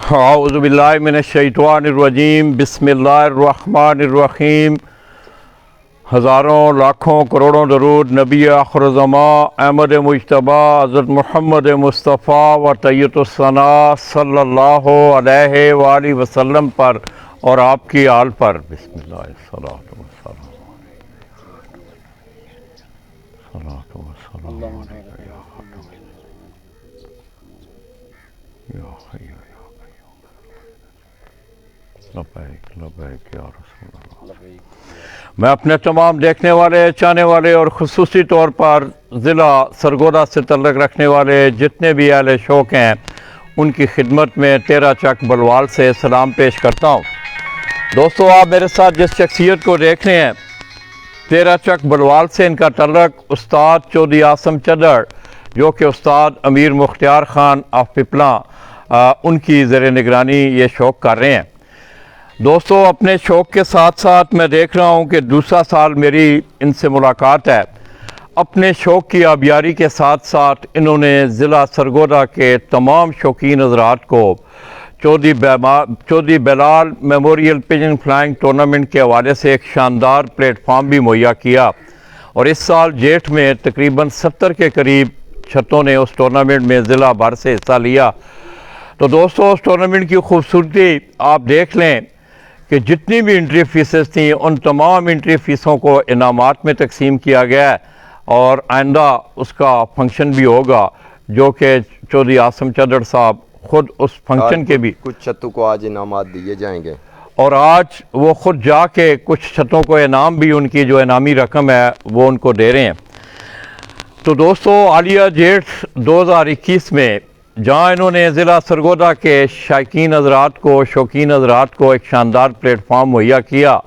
औज़ुबिल्लाहि मिनश्शैतानिर्रजीम बिस्मिल्लाहिर्रहमानिर्रहीम। हज़ारों लाखों करोड़ों दरूद नबी आखिर-ओ-ज़मा अहमद मुज्तबा हज़रत मोहम्मद मुस्तफ़ा व तैय्यतुस्सना सल्लल्लाहु अलैहि वालैहि वसल्लम पर और आपकी आल पर। बिस्मिल्लाहिर्रहमानिर्रहीम। मैं अपने तमाम देखने वाले, चाहने वाले और ख़ुसूसी तौर पर ज़िला सरगोदा से तल्लुक़ रखने वाले जितने भी अहले शौक़ हैं उनकी खिदमत में तेरा चक बलवाल से सलाम पेश करता हूँ। दोस्तों, आप मेरे साथ जिस शख्सियत को देख रहे हैं तेरा चक बलवाल से इनका तल्लुक़ उस्ताद चौधरी आसम चदर जो कि उस्ताद अमीर मुख्तियार ख़ान ऑफ पिपला उनकी ज़ेर निगरानी ये शौक़ कर रहे हैं। दोस्तों, अपने शौक़ के साथ साथ मैं देख रहा हूँ कि दूसरा साल मेरी इनसे मुलाकात है। अपने शौक़ की आबियारी के साथ साथ इन्होंने ज़िला सरगोदा के तमाम शौकीन हज़रात को Chaudhary Belal memorial pigeon flying tournament के हवाले से एक शानदार प्लेटफार्म भी मुहैया किया और इस साल जेठ में तकरीबन 70 के करीब छतों ने उस टूर्नामेंट में ज़िला भर से हिस्सा लिया। तो दोस्तों, उस टूर्नामेंट की खूबसूरती आप देख लें कि जितनी भी एंट्री फीसेस थी उन तमाम एंट्री फ़ीसों को इनामात में तकसीम किया गया है और आइंदा उसका फंक्शन भी होगा जो कि चौधरी आसम चदर साहब ख़ुद उस फंक्शन के भी कुछ छतों को आज इनामात दिए जाएंगे और आज वो ख़ुद जाके कुछ छतों को इनाम भी उनकी जो इनामी रकम है वो उनको दे रहे हैं। तो दोस्तों, आलिया जेठ 2021 में जहाँ इन्होंने ज़िला सरगोदा के शायकीन हज़रात को, शौकीन हज़रात को एक शानदार प्लेटफार्म मुहैया किया,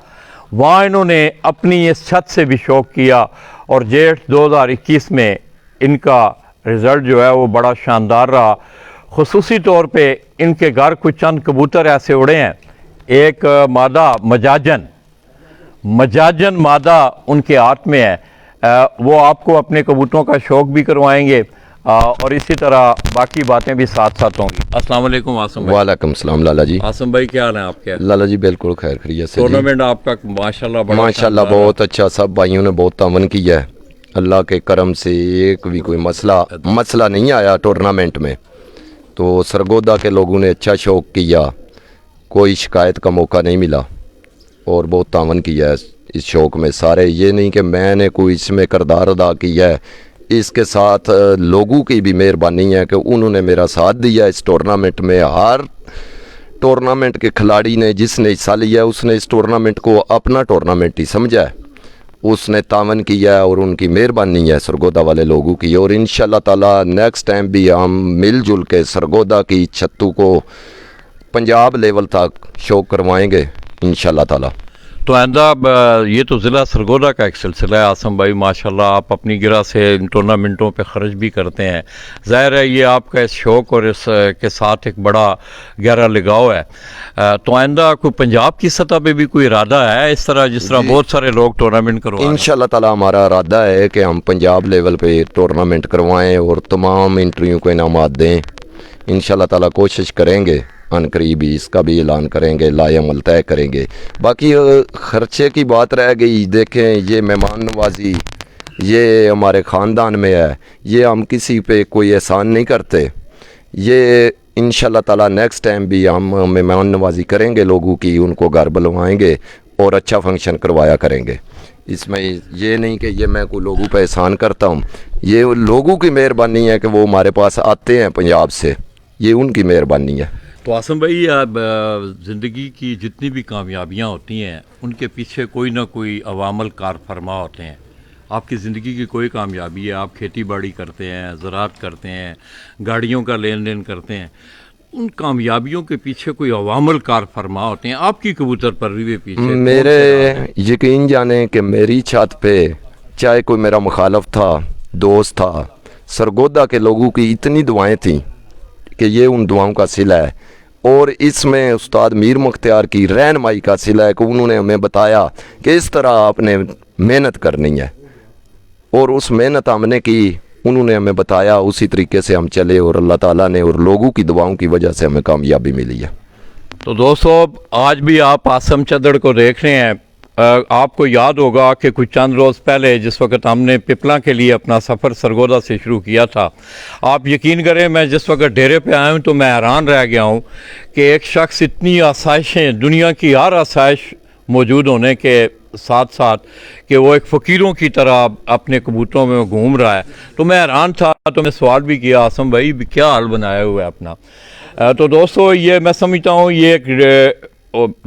वहाँ इन्होंने अपनी इस छत से भी शौक़ किया और जेठ 2021 में इनका रिज़ल्ट जो है वो बड़ा शानदार रहा। ख़ुसूसी तौर पे इनके घर कुछ चंद कबूतर ऐसे उड़े हैं। एक मादा मजाजन मादा उनके हाथ में है। वो आपको अपने कबूतरों का शौक़ भी करवाएंगे और इसी तरह बाकी बातें भी साथ साथ होंगी। अस्सलाम वालेकुम आसम भाई। वालेकुम सलाम लाला जी। आसम भाई, क्या हाल है आपके? लाला जी बिल्कुल खैर खैरियत से। टूर्नामेंट आपका माशाल्लाह बहुत अच्छा, सब भाइयों ने बहुत तावन किया है। अल्लाह के करम से एक भी कोई मसला नहीं आया टूर्नामेंट में। तो सरगोदा के लोगों ने अच्छा शौक़ किया, कोई शिकायत का मौका नहीं मिला और बहुत तावन किया है इस शौक़ में सारे। ये नहीं कि मैंने कोई इसमें किरदार अदा किया है, इसके साथ लोगों की भी मेहरबानी है कि उन्होंने मेरा साथ दिया इस टूर्नामेंट में। हर टूर्नामेंट के खिलाड़ी ने जिसने हिस्सा लिया है उसने इस टूर्नामेंट को अपना टूर्नामेंट ही समझा है, उसने तावन किया है और उनकी मेहरबानी है सरगोदा वाले लोगों की। और इंशाल्लाह ताला नेक्स्ट टाइम भी हम मिलजुल के सरगोदा की छत्तू को पंजाब लेवल तक शो करवाएंगे इंशाल्लाह ताला। तो आइंदा ये तो ज़िला सरगोदा का एक सिलसिला है आसम भाई, माशाल्लाह आप अपनी गिरा से इन टूर्नामेंटों पे ख़र्च भी करते हैं। ज़ाहिर है ये आपका इस शौक़ और इस के साथ एक बड़ा गहरा लगाव है। तो आइंदा कोई पंजाब की सतह पे भी कोई इरादा है इस तरह जिस तरह बहुत सारे लोग टूर्नामेंट करवाएं? इंशाल्लाह ताला हमारा इरादा है कि हम पंजाब लेवल पे टूर्नामेंट करवाएँ और तमाम इंटरव्यू को इनामात दें। इंशाल्लाह ताला कोशिश करेंगे, अनकरीब इसका भी ऐलान करेंगे, लाएअमल तय करेंगे। बाकी ख़र्चे की बात रह गई, देखें ये मेहमान नवाजी ये हमारे ख़ानदान में है, ये हम किसी पे कोई एहसान नहीं करते। ये इंशाल्लाह ताला नेक्स्ट टाइम भी हम मेहमान नवाजी करेंगे लोगों की, उनको घर बुलवाएंगे और अच्छा फंक्शन करवाया करेंगे। इसमें ये नहीं कि ये मैं कोई लोगों पे एहसान करता हूँ, ये लोगों की मेहरबानी है कि वो हमारे पास आते हैं पंजाब से, ये उनकी मेहरबानी है। तो आसम भाई, ज़िंदगी की जितनी भी कामयाबियाँ होती हैं उनके पीछे कोई ना कोई अवामल कार फरमा होते हैं। आपकी ज़िंदगी की कोई कामयाबी है, आप खेती बाड़ी करते हैं, ज़राअत करते हैं, गाड़ियों का लेन देन करते हैं, उन कामयाबियों के पीछे कोई अवामल कार फरमा होते हैं। आपकी कबूतर परवरी के पीछे मेरे यकीन जाने कि मेरी छत पे चाहे कोई मेरा मुखालफ था, दोस्त था, सरगोदा के लोगों की इतनी दुआएं थीं कि ये उन दुआओं का सिला है और इसमें उस्ताद मीर मुख्तियार की रहनुमाई का सिला है कि उन्होंने हमें बताया कि इस तरह आपने मेहनत करनी है और उस मेहनत हमने की। उन्होंने हमें बताया, उसी तरीके से हम चले और अल्लाह ताला ने और लोगों की दुआओं की वजह से हमें कामयाबी मिली है। तो दोस्तों, आज भी आप आसम चदड़ को देख रहे हैं। आपको याद होगा कि कुछ चंद रोज़ पहले जिस वक्त हमने पिपला के लिए अपना सफ़र सरगोदा से शुरू किया था, आप यकीन करें मैं जिस वक्त डेरे पे आया हूँ तो मैं हैरान रह गया हूँ कि एक शख्स इतनी आसाइशें, दुनिया की हर आसाइश मौजूद होने के साथ साथ कि वो एक फ़कीरों की तरह अपने कबूतरों में घूम रहा है। तो मैं हैरान था, तो मैं सवाल भी किया, आसम भाई क्या हाल बनाया हुआ है अपना। तो दोस्तों, ये मैं समझता हूँ ये एक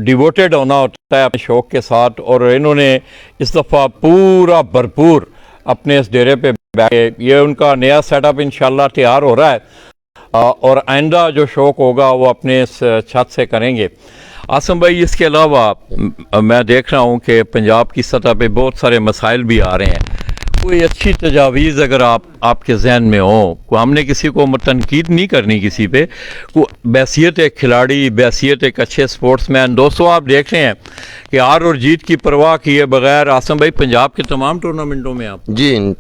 डिवोटेड होना होता है अपने शौक़ के साथ, और इन्होंने इस दफ़ा पूरा भरपूर अपने इस डेरे पे बैठे, ये उनका नया सेटअप इंशाल्लाह तैयार हो रहा है और आइंदा जो शौक़ होगा वो अपने इस छत से करेंगे। आसम भाई, इसके अलावा मैं देख रहा हूँ कि पंजाब की सतह पे बहुत सारे मसाइल भी आ रहे हैं। कोई अच्छी तजावीज़ अगर आपके जहन में हो, को हमने किसी को तनकीद नहीं करनी किसी पे, को बैसियत एक खिलाड़ी, बैसियत एक अच्छे स्पोर्ट्समैन। दोस्तों, आप देख रहे हैं कि हार और जीत की परवाह किए बगैर आसम भाई पंजाब के तमाम टूर्नामेंटों में आप जी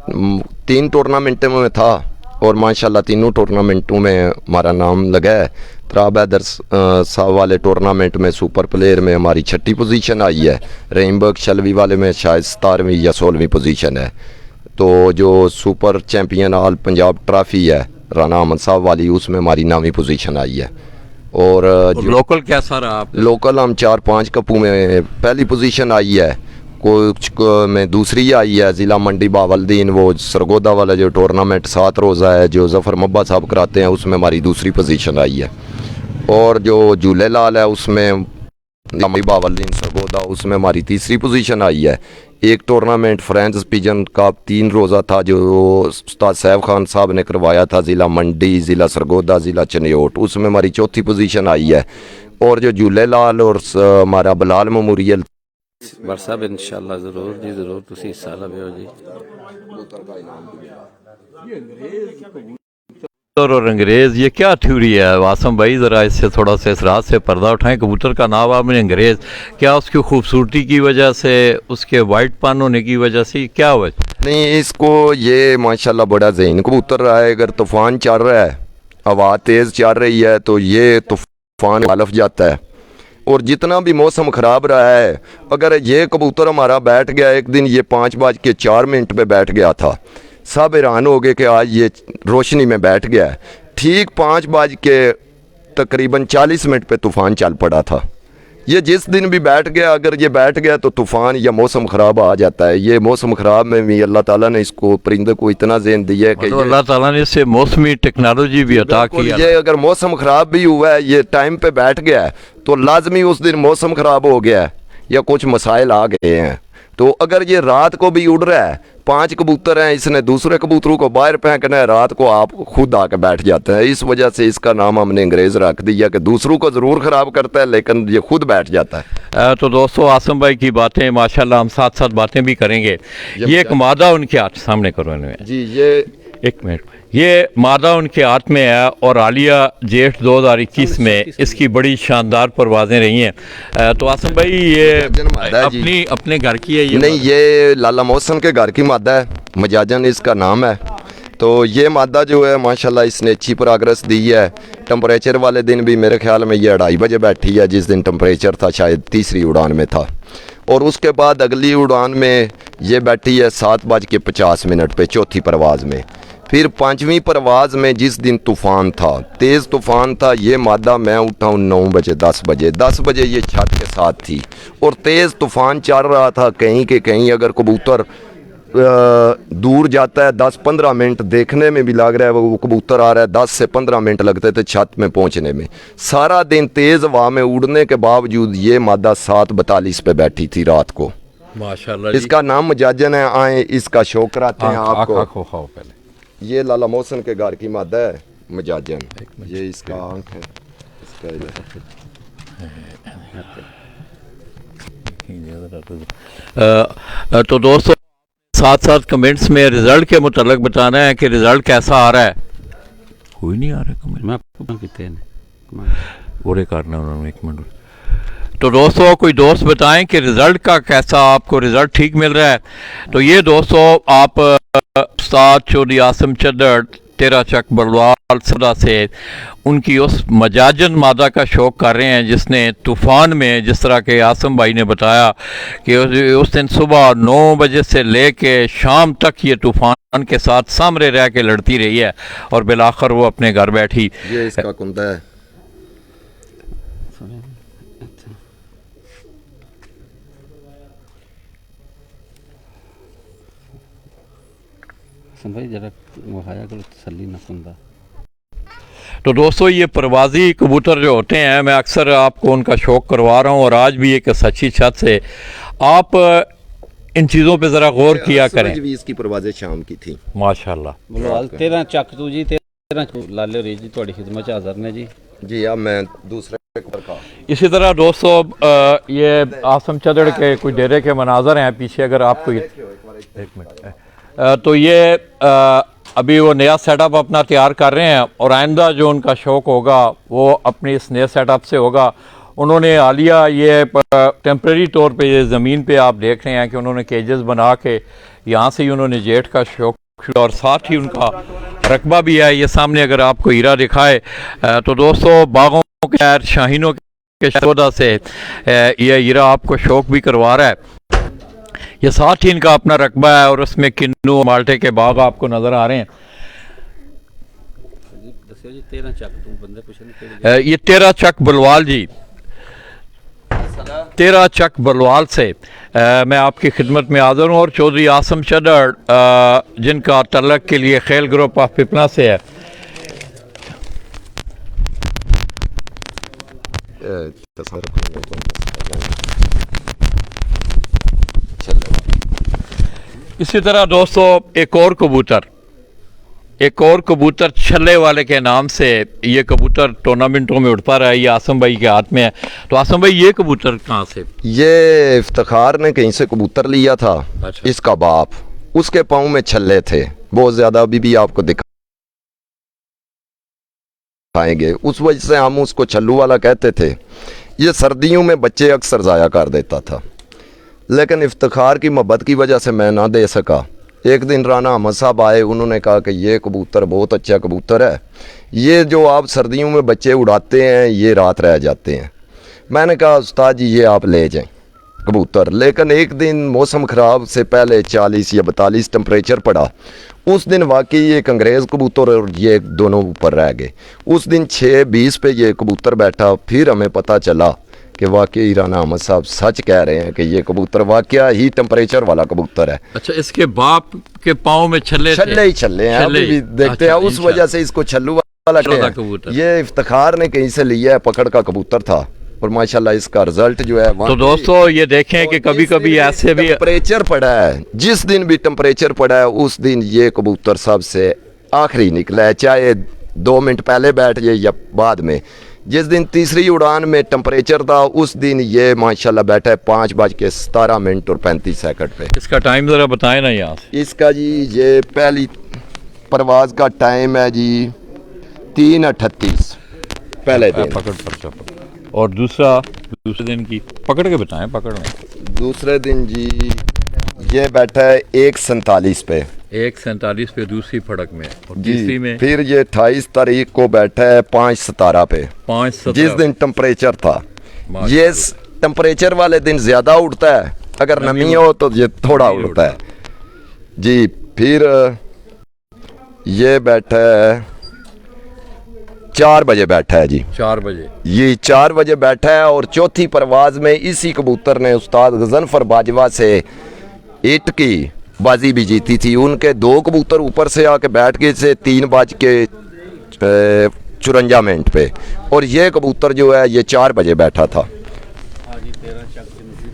3 टूर्नामेंटों में था और माशाल्लाह तीनों टूर्नामेंटों में हमारा नाम लगा है। त्राब हैदर साहब वाले टूर्नामेंट में सुपर प्लेयर में हमारी 6ठी पोजीशन आई है। रेमबर्ग शलवी वाले में शायद 17वीं या 16वीं पोजीशन है। तो जो super champion all Punjab trophy है राना अहमद साहब वाली, उसमें हमारी 9वीं पोजीशन आई है। और जो लोकल कैसा रहा आप? लोकल हम 4-5 कपों में पहली पोजीशन आई है, कुछ में दूसरी आई है। ज़िला मंडी बावलदीन वो सरगोदा वाला जो टूर्नामेंट 7 रोज़ा है जो ज़फ़र मब्बा साहब कराते हैं, उसमें हमारी दूसरी पोजीशन आई है। और जो झूलेलाल है उसमें मंडी बावलदीन सरगोदा, उसमें हमारी तीसरी पोजीशन आई है। एक टूर्नामेंट फ्रेंड्स पिजन का 3 रोज़ा था जो उस्ताद सैफ खान साहब ने करवाया था, ज़िला मंडी, ज़िला सरगोदा, ज़िला चनियोट, उसमें हमारी 4थी पोजीशन आई है। और जो झूलेलाल और हमारा बलाल मेमोरियल साहब इंशाल्लाह ज़रूर जी ज़रूर तुसी हिस्सा लवेओ जी। और अंग्रेज़, ये क्या थ्योरी है वासम भाई? ज़रा इससे थोड़ा सा इस रात से पर्दा उठाएं। कबूतर का नाम आपने अंग्रेज़, क्या उसकी खूबसूरती की वजह से, उसके वाइट पान होने की वजह से, क्या हुआ? नहीं, इसको ये माशाल्लाह बड़ा ज़हीन कबूतर रहा है। अगर तूफ़ान चल रहा है, हवा तेज़ चल रही है, तो ये तूफ़ान हालफ जाता है। और जितना भी मौसम ख़राब रहा है, अगर ये कबूतर हमारा बैठ गया एक दिन, ये 5:04 पे बैठ गया था, सब हैरान हो गए कि आज ये रोशनी में बैठ गया है। ठीक 5:40 पे तूफ़ान चल पड़ा था। ये जिस दिन भी बैठ गया, अगर ये बैठ गया तो तूफ़ान या मौसम ख़राब आ जाता है। ये मौसम ख़राब में भी अल्लाह ताला ने इसको परिंदे को इतना ज़हन दिया है कि अल्लाह ताला ने इससे मौसमी टेक्नोलॉजी भी अता की है। ये अगर मौसम ख़राब भी हुआ है, ये टाइम पे बैठ गया है, तो लाजमी उस दिन मौसम ख़राब हो गया है या कुछ मसाइल आ गए हैं। तो अगर ये रात को भी उड़ रहा है, 5 कबूतर हैं, इसने दूसरे कबूतरों को बाहर फेंकना है, रात को आप खुद आके बैठ जाते हैं। इस वजह से इसका नाम हमने अंग्रेज़ रख दिया कि दूसरों को ज़रूर ख़राब करता है लेकिन ये खुद बैठ जाता है। तो दोस्तों, आसम भाई की बातें माशाल्लाह, हम साथ साथ बातें भी करेंगे। ये एक मादा उनके हाथ सामने करो इन्हें जी, ये 1 मिनट। ये मादा उनके हाथ में है और आलिया जेठ 2021 में इसकी बड़ी शानदार परवाज़ें रही हैं। तो आसम भाई, ये अपने घर की है? ये नहीं, ये लाला मोहसन के घर की मादा है, मजाजन इसका नाम है। तो ये मादा जो है माशाल्लाह इसने अच्छी प्रोग्रेस दी है। टेम्परेचर वाले दिन भी मेरे ख्याल में ये 2:30 बजे बैठी है, जिस दिन टेम्परेचर था शायद तीसरी उड़ान में था। और उसके बाद अगली उड़ान में ये बैठी है 7:50 पे, चौथी परवाज़ में। फिर 5वीं परवाज़ में जिस दिन तूफ़ान था, तेज़ तूफ़ान था, ये मादा मैं उठा हूँ 10 बजे ये छत के साथ थी और तेज़ तूफ़ान चल रहा था। कहीं के कहीं अगर कबूतर दूर जाता है 10-15 मिनट देखने में भी लग रहा है वो कबूतर आ रहा है, 10 से 15 मिनट लगते थे छत में पहुंचने में। सारा दिन तेज़ हवा में उड़ने के बावजूद ये मादा 7:42 पे बैठी थी रात को माशाल्लाह। इसका नाम मजाजन है। आए इसका शौक कराते हैं आपको। पहले ये लाला मोहसन के घर की मादा है मजाजन, ये इसका आंख है, तो दोस्तों, साथ साथ कमेंट्स में रिजल्ट के मुतालिक बताना है कि रिजल्ट कैसा आ रहा है। कोई नहीं आ रहा कमेंट, मैं आपको कितने पूरे करना उन्होंने 1 मिनट। तो दोस्तों, कोई दोस्त बताएं कि रिजल्ट का कैसा, आपको रिजल्ट ठीक मिल रहा है? तो ये दोस्तों, आप उस्ताद चौधरी आसम चद्दड़ तेरा चक बलवाल सदा से उनकी उस मजाजन मादा का शौक़ कर रहे हैं जिसने तूफ़ान में, जिस तरह के आसम भाई ने बताया कि उस दिन सुबह 9 बजे से ले कर शाम तक ये तूफ़ान के साथ सामने रह के लड़ती रही है और बिलाखिर वो अपने घर बैठी। ये इसका कुंदा है। भाई जरा मुहाया करो तसल्ली न सुनता। तो दोस्तों ये परवाज़ी कबूतर जो होते हैं, मैं अक्सर आपको उनका शौक़ करवा रहा हूँ और आज भी एक सच्ची छत से आप इन चीज़ों पे ज़रा गौर किया करें। इसकी परवाज़ें शाम की थी माशाल्लाह। बलवाल 13 ਚੱਕ तू जी 13 लाले रे जी थोड़ी खिदमत च हाज़र ने जी। जी अब मैं दूसरे कबूतर का। इसी तरह दोस्तों ये आसम चदड़ के कुछ डेरे के मनाजर हैं पीछे, अगर आपको एक मिनट तो ये अभी वो नया सेटअप अपना तैयार कर रहे हैं और आइंदा जो उनका शौक़ होगा वो अपने इस नए सेटअप से होगा। उन्होंने हालिया ये टेम्प्रेरी तौर पे ये ज़मीन पे आप देख रहे हैं कि उन्होंने केजेस बना के यहाँ से ही उन्होंने जेट का शौक़, और साथ ही उनका रकबा भी है। ये सामने अगर आपको हीरा दिखाए तो दोस्तों बागों के शहर शाहीनों के शोधा से ये हीरा आपको शौक़ भी करवा रहा है। ये साथ ही इनका अपना रकबा है और उसमें किन्नू माल्टे के बाग आपको नज़र आ रहे हैं। ये 13 चक बलवाल जी, 13 चक बलवाल से मैं आपकी खिदमत में हाज़िर हूँ और चौधरी आसम चद्दड़ जिनका तल्लक के लिए खेल ग्रुप ऑफ पिपला से है। इसी तरह दोस्तों एक और कबूतर छल्ले वाले के नाम से ये कबूतर टूर्नामेंटों में उठता रहा है। ये आसम भाई के हाथ में है। तो आसम भाई ये कबूतर कहाँ से? ये इफ्तिखार ने कहीं से कबूतर लिया था। अच्छा। इसका बाप, उसके पाँव में छल्ले थे बहुत ज़्यादा, अभी भी आपको दिखाएंगे। उस वजह से हम उसको छल्लू वाला कहते थे। ये सर्दियों में बच्चे अक्सर ज़ाया कर देता था, लेकिन इफ्तिखार की मोहब्बत की वजह से मैं ना दे सका। एक दिन राना अहमद साहब आए, उन्होंने कहा कि ये कबूतर बहुत अच्छा कबूतर है, ये जो आप सर्दियों में बच्चे उड़ाते हैं ये रात रह जाते हैं। मैंने कहा उस्ताद जी ये आप ले जाएं कबूतर। लेकिन एक दिन मौसम ख़राब से पहले 40 या 42 टेम्परेचर पड़ा। उस दिन वाकई एक अंग्रेज़ कबूतर और ये दोनों ऊपर रह गए। उस दिन 6:20 पे ये कबूतर बैठा। फिर हमें पता चला कि वाकई राना अहमद साहब सच कह रहे हैं कि ये कबूतर वाकया ही टेम्परेचर वाला कबूतर है। अच्छा, इसके बाप के पाँव में छल्ले ही छल्ले हैं, अभी भी देखते हैं। उस वजह से इसको छल्लू वाला कबूतर। ये इफ्तिखार ने कहीं से लिया है, पकड़ का कबूतर था और माशाल्लाह इसका रिजल्ट जो है। तो दोस्तों ये देखें कि कभी कभी ऐसे भी टेम्परेचर पड़ा है, जिस दिन भी टेम्परेचर पड़ा है उस दिन ये कबूतर सबसे आखिरी निकला है, चाहे 2 मिनट पहले बैठ जाए या बाद में। जिस दिन तीसरी उड़ान में टेम्परेचर था उस दिन ये माशाल्लाह बैठा है 5:17 और 35 सेकंड पे। इसका टाइम ज़रा बताएं ना यहाँ से। इसका जी ये पहली परवाज़ का टाइम है जी 3:38 पहले दिन। पकड़ और दूसरे दिन की पकड़ के बताएं। पकड़ में दूसरे दिन जी ये बैठा है 1:47 पे, 1:47 पे दूसरी फड़क में, और तीसरी में फिर ये 28 तारीख को बैठा है 5:17 पे, 5:17 जिस दिन टेम्परेचर था। ये टेम्परेचर वाले दिन ज़्यादा उड़ता है, अगर नमी हो तो ये थोड़ा उड़ता है जी। फिर ये बैठा है 4 बजे बैठा है जी। 4 बजे ये 4 बजे बैठा है। और चौथी परवाज़ में इसी कबूतर ने उस्ताद गजनफर बाजवा से ईट की बाजी भी जीती थी। उनके 2 कबूतर ऊपर से आके बैठ गए थे 3:54 पे, और ये कबूतर जो है ये 4 बजे बैठा था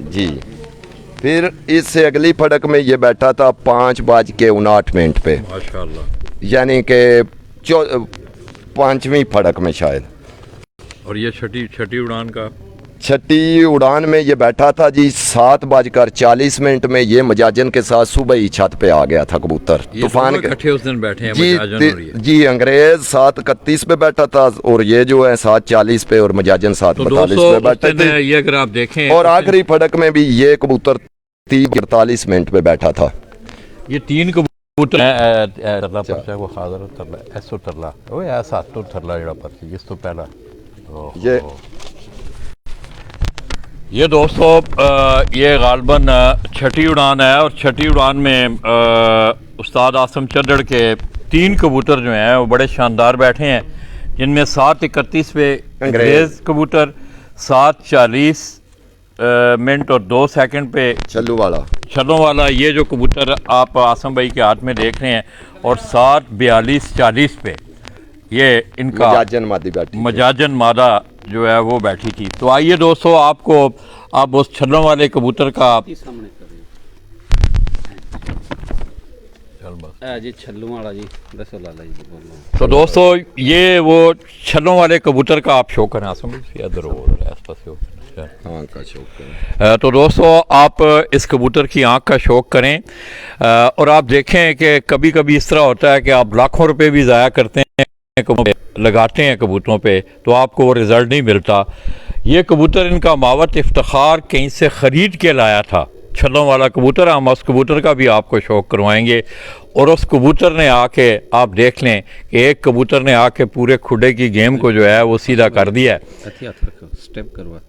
जी। फिर इससे अगली फड़क में ये बैठा था 5:59 पे, माशाल्लाह, यानी कि 5वीं फड़क में शायद। और ये छठी उड़ान का छठी उड़ान में ये बैठा था जी 7:40 में। ये मजाजन के साथ सुबह ही छत पे आ गया था कबूतर तूफान के। इकट्ठे उस दिन बैठे हैं जी अंग्रेज 7:31 पे बैठा था और ये जो है 7:40 पे और मजाजन 7:42 पे बैठे थे। ये अगर आप देखें और आखिरी फड़क में भी ये कबूतर 30:48 पे बैठा था। ये 3 कबूतर कबूतर तरला परचा वो खादर तरला ऐसो तरला वो ऐसा तो तरला जड़ा परची जिस तो पहला ये दोस्तों ये गालबन छठी उड़ान है और छठी उड़ान में उस्ताद आसम चद्दड़ के 3 कबूतर जो हैं वो बड़े शानदार बैठे हैं, जिनमें 7:31 पे अंग्रेज़ कबूतर, 7:40 मिनट और 2 सेकंड पे छल्लों वाला ये जो कबूतर आप आसम भाई के हाथ में देख रहे हैं, और 7:42-40 पे ये इनका मजाजन मादा जो है वो बैठी थी। तो आइए दोस्तों आपको आप उस छल्लों वाले कबूतर का जी छल्लू वाला जी दसो लाला जी बोलो। तो दोस्तों ये वो छल्लों वाले कबूतर का आप शो करें आसम इधर आँख का शौक करें। तो दोस्तों आप इस कबूतर की आँख का शौक करें और आप देखें कि कभी कभी इस तरह होता है कि आप लाखों रुपए भी ज़ाया करते हैं, लगाते हैं कबूतरों पे, तो आपको वो रिज़ल्ट नहीं मिलता। ये कबूतर इनका मावत इफ्तिखार कहीं से ख़रीद के लाया था, छल्लों वाला कबूतर। हम उस कबूतर का भी आपको शौक करवाएंगे। और उस कबूतर ने आके आप देख लें कि एक कबूतर ने आके पूरे खुडे की गेम को जो है वो सीधा कर दिया है। स्टेप करवा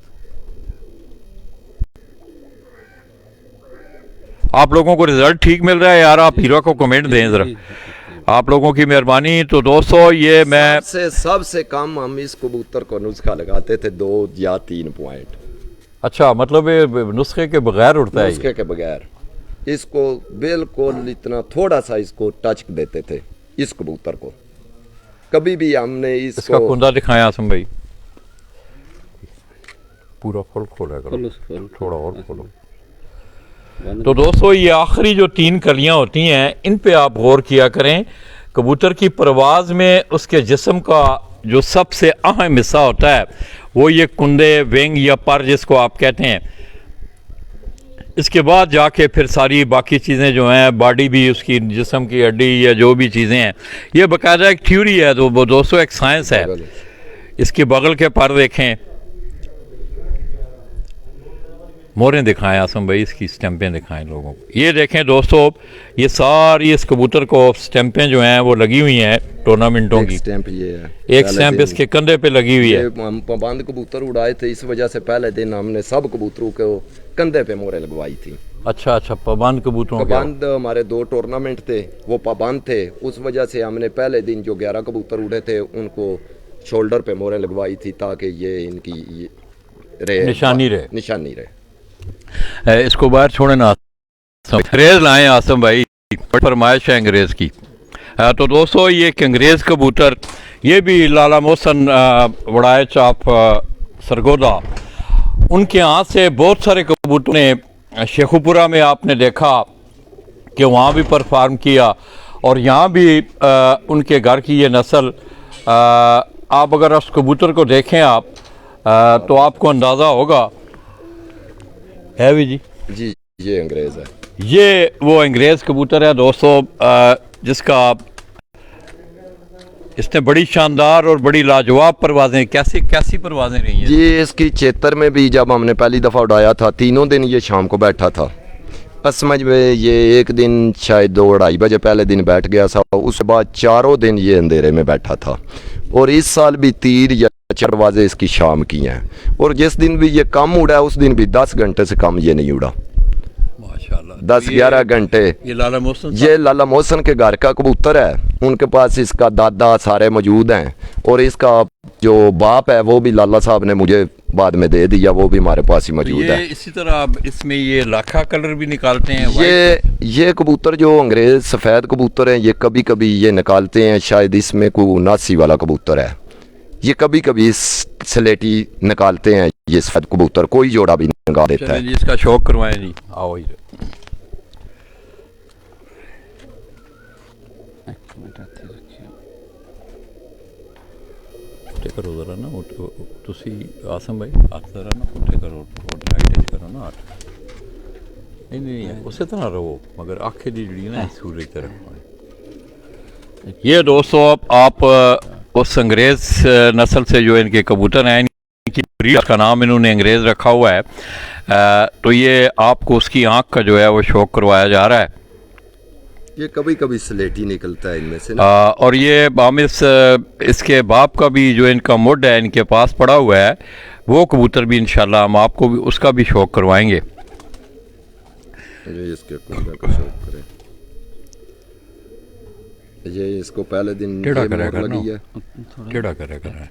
आप लोगों को रिजल्ट ठीक मिल रहा है यार, आप हीरो को कमेंट दें ज़रा, आप लोगों की मेहरबानी। तो दोस्तों ये मैं सबसे कम हम इस कबूतर को नुस्खा लगाते थे 2 या 3 पॉइंट। अच्छा, मतलब ये नुस्खे के बगैर उड़ता है? नुस्खे के बगैर इसको बिल्कुल इतना थोड़ा सा इसको टच देते थे इस कबूतर को। कभी भी हमने इसका कुंदा दिखाया आसम भाई, पूरा फुल खोला करो, थोड़ा और खोलो। तो दोस्तों ये आखिरी जो 3 कलियां होती हैं इन पे आप गौर किया करें। कबूतर की परवाज़ में उसके जिस्म का जो सबसे अहम हिस्सा होता है वो ये कुंदे, विंग या पर जिसको आप कहते हैं। इसके बाद जाके फिर सारी बाकी चीज़ें जो हैं, बॉडी भी उसकी, जिस्म की हड्डी या जो भी चीज़ें हैं, ये बाकायदा एक थ्योरी है, तो वो दोस्तों एक साइंस है। इसके बगल के पर देखें, मोरें दिखाएं आसम भाई, इसकी स्टैंपें दिखाएं लोगों को। ये देखें दोस्तों, ये सारी इस कबूतर को स्टैंपें जो हैं वो लगी हुई हैं टूर्नामेंटों की। स्टैंप ये है, एक स्टैंप इसके कंधे पे लगी हुई है। हम पाबंद कबूतर उड़ाए थे, इस वजह से पहले दिन हमने सब कबूतरों को कंधे पे मोहरें लगवाई थी। अच्छा, पाबंद कबूतरों पाबंद हमारे 2 टूर्नामेंट थे, वो पाबंद थे, उस वजह से हमने पहले दिन जो 11 कबूतर उड़े थे उनको शोल्डर पे मोहरें लगवाई थी, ताकि ये इनकी निशानी रहे। इसको बाहर छोड़े ना, अंग्रेज लाएं आसम भाई, फरमाइश है अंग्रेज की। तो दोस्तों ये एक अंग्रेज कबूतर, ये भी लाला मोहसन वड़ाए चाप सरगोदा, उनके यहाँ से बहुत सारे कबूतर ने शेखुपुरा में आपने देखा कि वहाँ भी परफॉर्म किया, और यहाँ भी उनके घर की ये नस्ल, आप अगर उस कबूतर को देखें आप तो आपको अंदाज़ा होगा है भी जी ये अंग्रेज़ है। ये वो अंग्रेज़ कबूतर है दोस्तों, जिसका इसने बड़ी शानदार और बड़ी लाजवाब परवाज़ें, कैसी परवाज़ें रही हैं ये। इसकी 76 में भी जब हमने पहली दफ़ा उड़ाया था, तीनों दिन ये शाम को बैठा था। बस समझ में ये एक दिन शायद 2-2:30 बजे पहले दिन बैठ गया था, उसके बाद 4 दिन ये अंधेरे में बैठा था। और इस साल भी 3 या 4 परवाज़ें इसकी शाम की हैं, और जिस दिन भी ये कम उड़ा उस दिन भी 10 घंटे से कम ये नहीं उड़ा। माशाल्लाह, 10-11 घंटे। ये लाला मोहसन के घर का कबूतर है, उनके पास इसका दादा सारे मौजूद हैं, और इसका जो बाप है वो भी लाला साहब ने मुझे बाद में दे दिया, वो भी हमारे पास ही मौजूद है। इसी तरह आप इसमें ये लाखा कलर भी निकालते हैं? ये कबूतर जो अंग्रेज सफ़ेद कबूतर हैं, ये कभी कभी ये निकालते हैं, शायद इसमें कोई 79 वाला कबूतर है, ये कभी कभी स्लेटी निकालते हैं। ये सफ़ेद कबूतर कोई जोड़ा भी निकाल देता है। इसका शौक करवाएं जी, आओ करो जरा ना, तुसी आसम भाई हाथ जरा ना उठे करो, डाइट करो ना हाथ, नहीं उस तरह रहो, मगर आँखें दी जड़ी ना सूर्य की तरफ। ये दोस्तों आप उस अंग्रेज़ नस्ल से जो इनके कबूतर हैं, इनकी ब्रीड का नाम इन्होंने अंग्रेज़ रखा हुआ है, तो ये आपको उसकी आँख का जो है वो शौक करवाया जा रहा है। ये कभी कभी स्लेटी निकलता है इनमें से ना। और ये हम इसके बाप का भी जो इनका मुड है इनके पास पड़ा हुआ है, वो कबूतर भी इंशाल्लाह हम आपको भी उसका भी शौक करवाएंगे। ये इसके कुंडा का शौक करे, ये इसको पहले दिन टेढ़ा ये करेगा मोर ना, लगी है। टेढ़ा करेगा।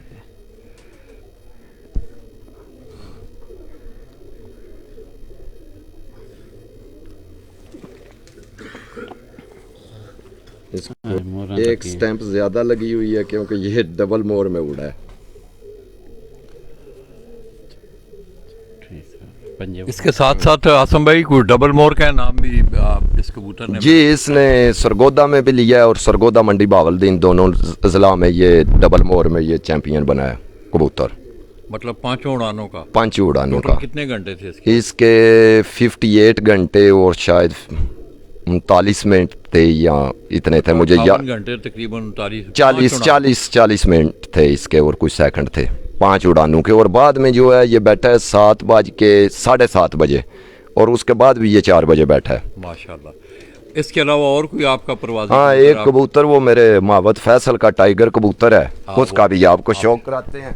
इसको एक स्टैंप ज्यादा लगी हुई है क्योंकि ये डबल मोर में उड़ा है। इसके साथ साथ आसम भाई कोई डबल मोर का नाम भी इस कबूतर ने जी इसने सरगोदा में भी लिया है और सरगोदा मंडी बावलदीन दोनों अजला में ये डबल मोर में ये चैंपियन बना है कबूतर। मतलब 5 उड़ानों का, 5 उड़ानों टोटल का। कितने घंटे थे इसके? इसके 58 घंटे और शायद 39 मिनट थे या इतने थे मुझे याद। 58 घंटे तकरीबन 40 मिनट थे इसके और कुछ सेकंड थे 5 उड़ानों के। और बाद में जो है ये बैठा है 7:07 बजे और उसके बाद भी ये 4 बजे बैठा है। माशाल्लाह। इसके अलावा और कोई आपका परवाज़ी? हाँ एक कबूतर वो मेरे मावत फैसल का टाइगर कबूतर है, उसका भी आपको शौक कराते हैं।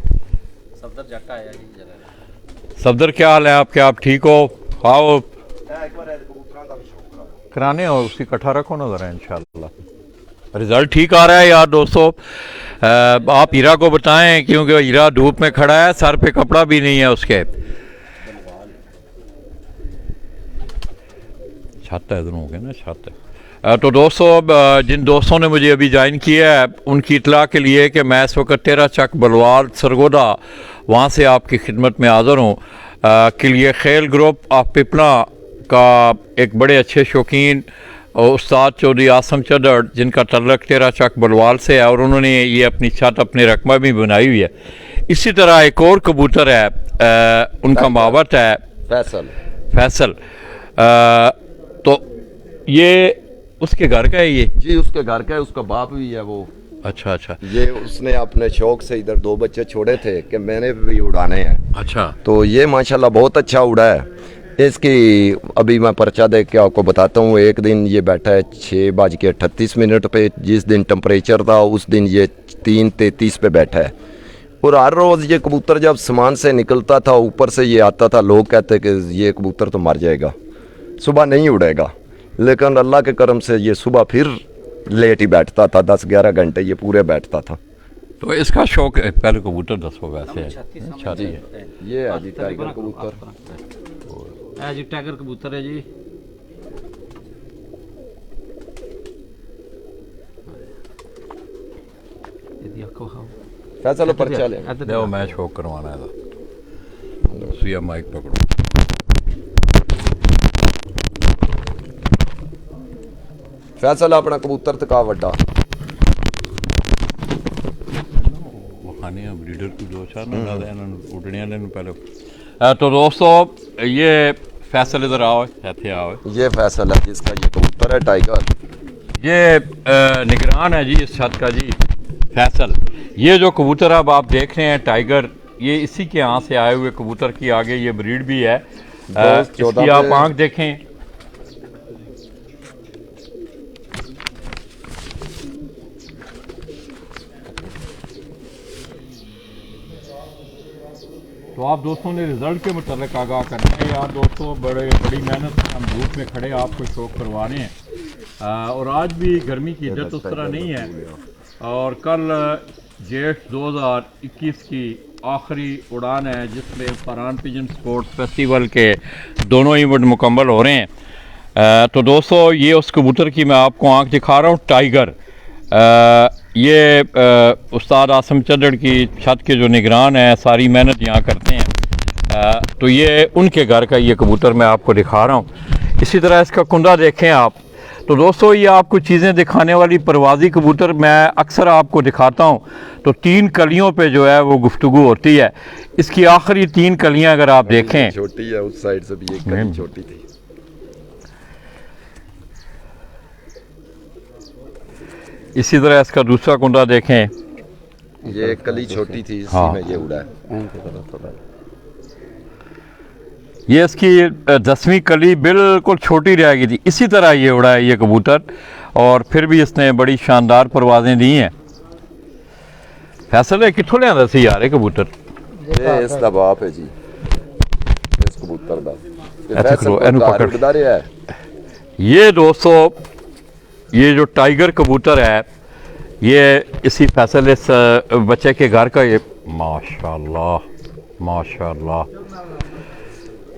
सफदर जक्का आया जी जरा। सफदर क्या हाल है आपके? आप ठीक हो? आओ कराने और उसकी इकट्ठा रखो ना ज़रा, इंशाल्लाह रिज़ल्ट ठीक आ रहा है यार दोस्तों। आप हीरा को बताएं क्योंकि हीरा धूप में खड़ा है, सर पे कपड़ा भी नहीं है उसके। छत है, इधर हो गया ना छत है। तो दोस्तों जिन दोस्तों ने मुझे अभी ज्वाइन किया है उनकी इतला के लिए कि मैं इस वक्त 13 चक बलवाल सरगोदा वहाँ से आपकी खिदमत में हाज़िर हूँ। किलिए खेल ग्रुप ऑफ पिपला का एक बड़े अच्छे शौकीन उस्ताद चौधरी आसम चदड़ जिनका तल्लक 13 चक बलवाल से है और उन्होंने ये अपनी छत अपने रकबा में बनाई हुई है। इसी तरह एक और कबूतर है, उनका मावत है फैसल। तो ये उसके घर का है? ये जी उसके घर का है, उसका बाप भी है वो। अच्छा अच्छा। ये उसने अपने शौक से इधर 2 बच्चे छोड़े थे कि मैंने भी उड़ाने हैं। अच्छा। तो ये माशाल्लाह बहुत अच्छा उड़ा है। इसकी अभी मैं पर्चा देख के आपको बताता हूँ। एक दिन ये बैठा है 6:38 पे, जिस दिन टेम्परेचर था उस दिन ये 3:33 पे बैठा है। और हर रोज़ ये कबूतर जब समान से निकलता था ऊपर से ये आता था, लोग कहते कि ये कबूतर तो मर जाएगा, सुबह नहीं उड़ेगा। लेकिन अल्लाह के करम से ये सुबह फिर लेट ही बैठता था, 10-11 घंटे ये पूरे बैठता था। तो इसका शौक है, पहले कबूतर दसो वैसे है छाती है। ये है जी टाइगर कबूतर, है जी टाइगर कबूतर है जी। फैसल पर्चा ले देखो मैं शौक करवाना है। सुइया माइक पकड़ो। फैसल अपना कबूतर तका वड्डा खाने ब्रीडर को 2-4 ना ज़्यादा इन्होंने उड़ने वाले पहले। तो दोस्तों ये फैसल इधर आओ, ऐसे आओ। ये फैसल है जिसका ये कबूतर है टाइगर। ये निगरान है जी इस छत का जी फैसल। ये जो कबूतर अब आप देख रहे हैं टाइगर, ये इसी के यहाँ से आए हुए कबूतर की आगे ये ब्रीड भी है। इसकी आप आँख देखें, तो आप दोस्तों ने रिज़ल्ट के मुताबिक आगाह करना है यार दोस्तों। बड़ी मेहनत से हम धूप में खड़े आपको शौक करवाने हैं। और आज भी गर्मी की इज्जत उस तरह नहीं है। और कल जेठ 2021 की आखिरी उड़ान है जिसमें फरहान पिजन स्पोर्ट्स फेस्टिवल के दोनों इवेंट मुकम्मल हो रहे हैं। तो दोस्तों ये उस कबूतर की मैं आपको आँख दिखा रहा हूँ, टाइगर। ये उस्ताद आसम चदड़ की छत के जो निगरान है सारी मेहनत यहाँ करते हैं। तो ये उनके घर का ये कबूतर मैं आपको दिखा रहा हूँ। इसी तरह इसका कुंदा देखें आप। तो दोस्तों ये आपको चीज़ें दिखाने वाली परवाज़ी कबूतर मैं अक्सर आपको दिखाता हूँ। तो 3 कलियों पे जो है वो गुफ्तगू होती है। इसकी आखिरी 3 कलियाँ अगर आप देखें, छोटी है, उस साइड से भी एक कली छोटी थी। इसी तरह इसका दूसरा कुंदा देखें, ये कली छोटी थी, इसी हाँ। में ये उड़ा है। ये इसकी 10वीं कली बिल्कुल छोटी रह गई थी, इसी तरह ये उड़ा है ये कबूतर, और फिर भी इसने बड़ी शानदार परवाज़ें दी हैं। फैसल है कितों लिया सी यार ये कबूतर? ये इसका बाप है जी, इस कबूतर दा ऐसे करो, इन्हू पकड़। उड़दा रहा है। ये दोस्तों ये जो टाइगर कबूतर है ये इसी फैसल इस बच्चे के घर का, ये माशाल्लाह माशाल्लाह।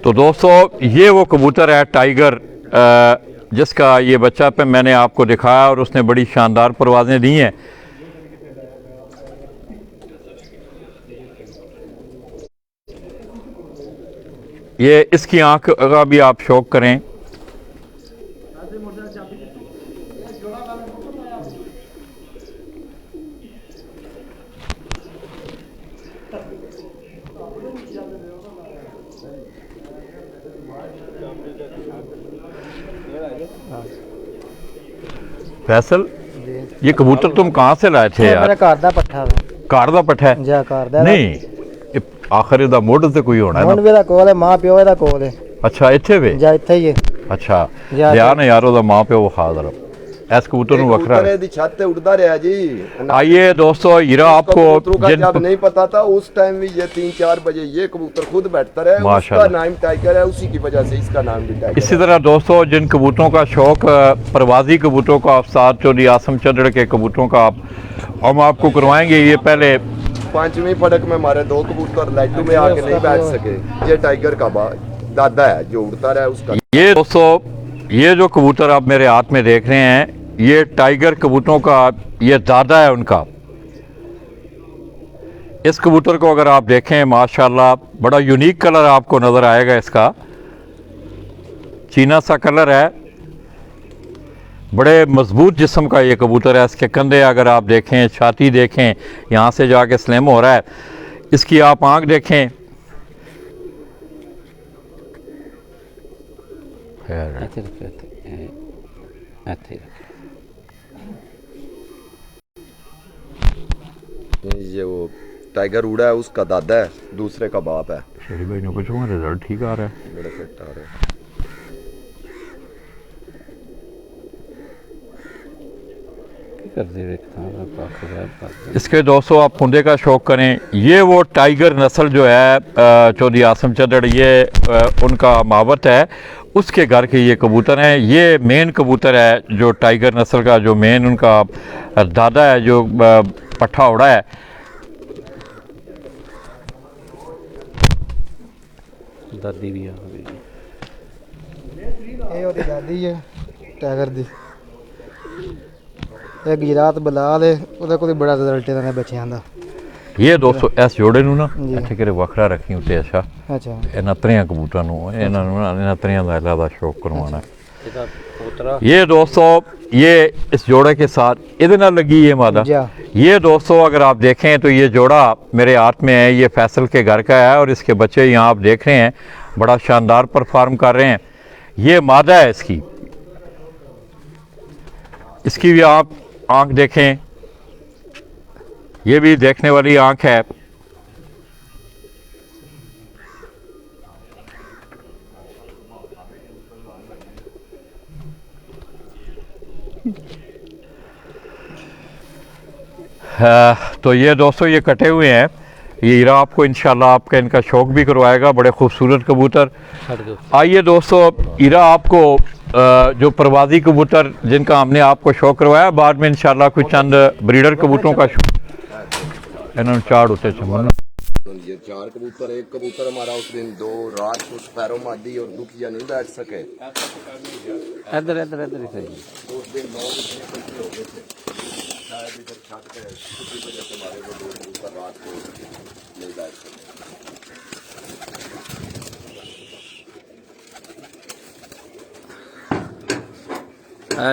तो दोस्तों ये वो कबूतर है टाइगर जिसका ये बच्चा पे मैंने आपको दिखाया और उसने बड़ी शानदार परवाज़ें दी हैं। ये इसकी आंख का भी आप शौक करें। फैसल ये कबूतर तुम कहाँ से लाए थे यार? मेरा घर दा पट्ठा वा। कार दा पट्ठा है? जा घर दा नहीं ये आखिर दा मुੱਢ ਤੇ ਕੋਈ ਹੋਣਾ ਹੈ ਹੁਣ ਨਾ। ਵੀ ਦਾ ਕੋਲ ਹੈ, ਮਾਂ ਪਿਓ ਇਹਦਾ ਕੋਲ ਹੈ। ਅੱਛਾ ਇੱਥੇ ਵੇ? ਜਾ ਇੱਥੇ ਹੀ ਹੈ। ਅੱਛਾ ਜਾ ਲਿਆ ਨਾ ਯਾਰ ਉਹਦਾ ਮਾਂ ਪਿਓ ਵਿਖਾ ਜ਼ਰਾ इस कबूतर ਨੂੰ ਵੱਖਰਾ। कबूतर दी छत पे उड़ता रहा जी। आइए दोस्तों हीरा आपको कबूतरों का जिन जब नहीं पता था उस टाइम भी ये 3-4 बजे ये कबूतर खुद बैठता रहा, उसका माशाल्लाह। नाम टाइगर है, उसी की वजह से इसका नाम भी टाइगर इसी है। तरह दोस्तों जिन कबूतरों का शौक प्रवासी कबूतरों का उस्ताद चौधरी आसम चंद्र के कबूतरों का हम आपको करवाएंगे। ये पहले 5वीं फड़क में हमारे 2 कबूतर लाइटू में आके नहीं बैठ सके। ये टाइगर का दादा है जो उड़ता रहा उसका। ये दोस्तों ये जो कबूतर आप मेरे हाथ में देख रहे हैं ये टाइगर कबूतरों का ये दादा है उनका। इस कबूतर को अगर आप देखें माशाल्लाह बड़ा यूनिक कलर आपको नज़र आएगा इसका, चीना सा कलर है, बड़े मजबूत जिस्म का ये कबूतर है। इसके कंधे अगर आप देखें, छाती देखें, यहाँ से जाके स्लिम हो रहा है। इसकी आप आँख देखें, ਇੱਥੇ ਰੱਖੋ, ਇੱਥੇ ਰੱਖੋ। ये वो टाइगर उड़ा है उसका दादा है, दूसरे का बाप है। शरी भाई ने पूछूंगा रिजल्ट ठीक आ रहा है? बड़े फिट आ रहे हैं। इसके दोस्तों आप फुंदे का शौक करें। ये वो टाइगर नस्ल जो है चौधरी आसम चंद्र ये उनका मावत है, उसके घर के ये कबूतर हैं। ये मेन कबूतर है जो टाइगर नस्ल का, जो मेन उनका दादा है जो पट्ठा उड़ा है। दादी भी आ गई। ਇਹ ਉਹਦੀ ਦਾਦੀ ਹੈ ਟਾਈਗਰ ਦੀ। ਇਹ ਗੁਜਰਾਤ ਬਲਾਲ ਹੈ, ਉਹਦਾ ਕੋਈ ਬੜਾ ਰਿਜ਼ਲਟ ਇਹਨਾਂ ਦੇ ਬੱਚਿਆਂ ਦਾ। ये दोस्तों इस जोड़े ਨੂੰ ਨਾ ਜੀ। ਇੱਥੇ ਕਿਰੇ ਵੱਖਰਾ ਰੱਖੀ ਉੱਤੇ। ਅੱਛਾ ਅੱਛਾ ਇਹਨਾਂ ਤਰਿਆਂ ਕਬੂਤਰਾਂ ਨੂੰ ਇਹਨਾਂ ਨੂੰ ਨਾ ਇਹਨਾਂ ਤਰਿਆਂ ਦਾ ਇਲਾਵਾ ਸ਼ੌਕ ਕਰਵਾਉਣਾ ਹੈ। ਇਹਦਾ ਪੋਤਰਾ ये दोस्तों ये इस जोड़े के साथ इधर ना लगी ये मादा। जा ये दोस्तों अगर आप देखें तो ये जोड़ा मेरे हाथ में है, ये फैसल के घर का है और इसके बच्चे यहाँ आप देख रहे हैं बड़ा शानदार परफॉर्म कर रहे हैं। ये मादा है इसकी, इसकी भी आप आंख देखें, ये भी देखने वाली आंख है। तो ये दोस्तों ये कटे हुए हैं। ये हीरा आपको इंशाल्लाह आपका इनका शौक भी करवाएगा, बड़े खूबसूरत कबूतर। ਛੱਡ ਦਿਓ। आइए दोस्तों हीरा आपको जो प्रवासी कबूतर जिनका हमने आपको शौक करवाया, बाद में इंशाल्लाह कुछ चंद ब्रीडर कबूतरों का इन्होंने चार होते चमन। ये 4 कबूतर, एक कबूतर हमारा उस दिन 2 रात को पैरों मादी और दुखिया नहीं बैठ सके। ਇੱਧਰ ਇੱਧਰ ਇੱਧਰ ਹੀ ਸਹੀ। उस दिन 9 बजे हो गए थे, शायद इधर छत पे उसी वजह से हमारे वो 2 कबूतर रात को नहीं बैठ सके।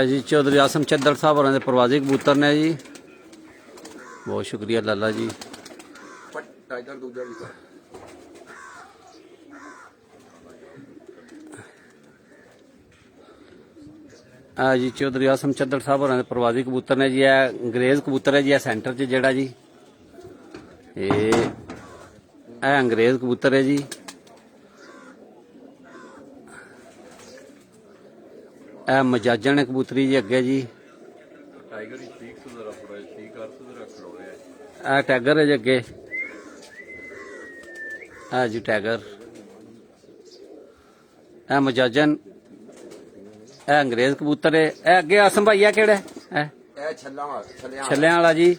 जी चौधरी आसम चद्दर साहब होरें दे प्रवासी कबूतर ने जी, बहुत शुक्रिया लाला जी। टाइगर दूजा भी था। जी चौधरी आसम चद्दर साहब होरें दे प्रवासी कबूतर ने जी, अंग्रेज कबूतर है जी, सेंटर च जेड़ा जी ये अंग्रेज कबूतर है जी। ਇਹ ਮਜਾਜਣ ਕਬੂਤਰੀ ਜੀ ਅੱਗੇ ਜੀ। ਇਹ ਟੈਗਰ ਹੈ ਜੀ ਅੱਗੇ। ਇਹ ਜੀ ਟੈਗਰ। ਇਹ ਮਜਾਜਨ। ਇਹ ਅੰਗਰੇਜ਼ ਕਬੂਤਰ ਹੈ। ਇਹ ਅੱਗੇ ਆਸਮ ਭਾਈਆ ਕਿਹੜਾ ਹੈ? ਇਹ ਛੱਲਿਆਂ ਵਾਲਾ ਜੀ।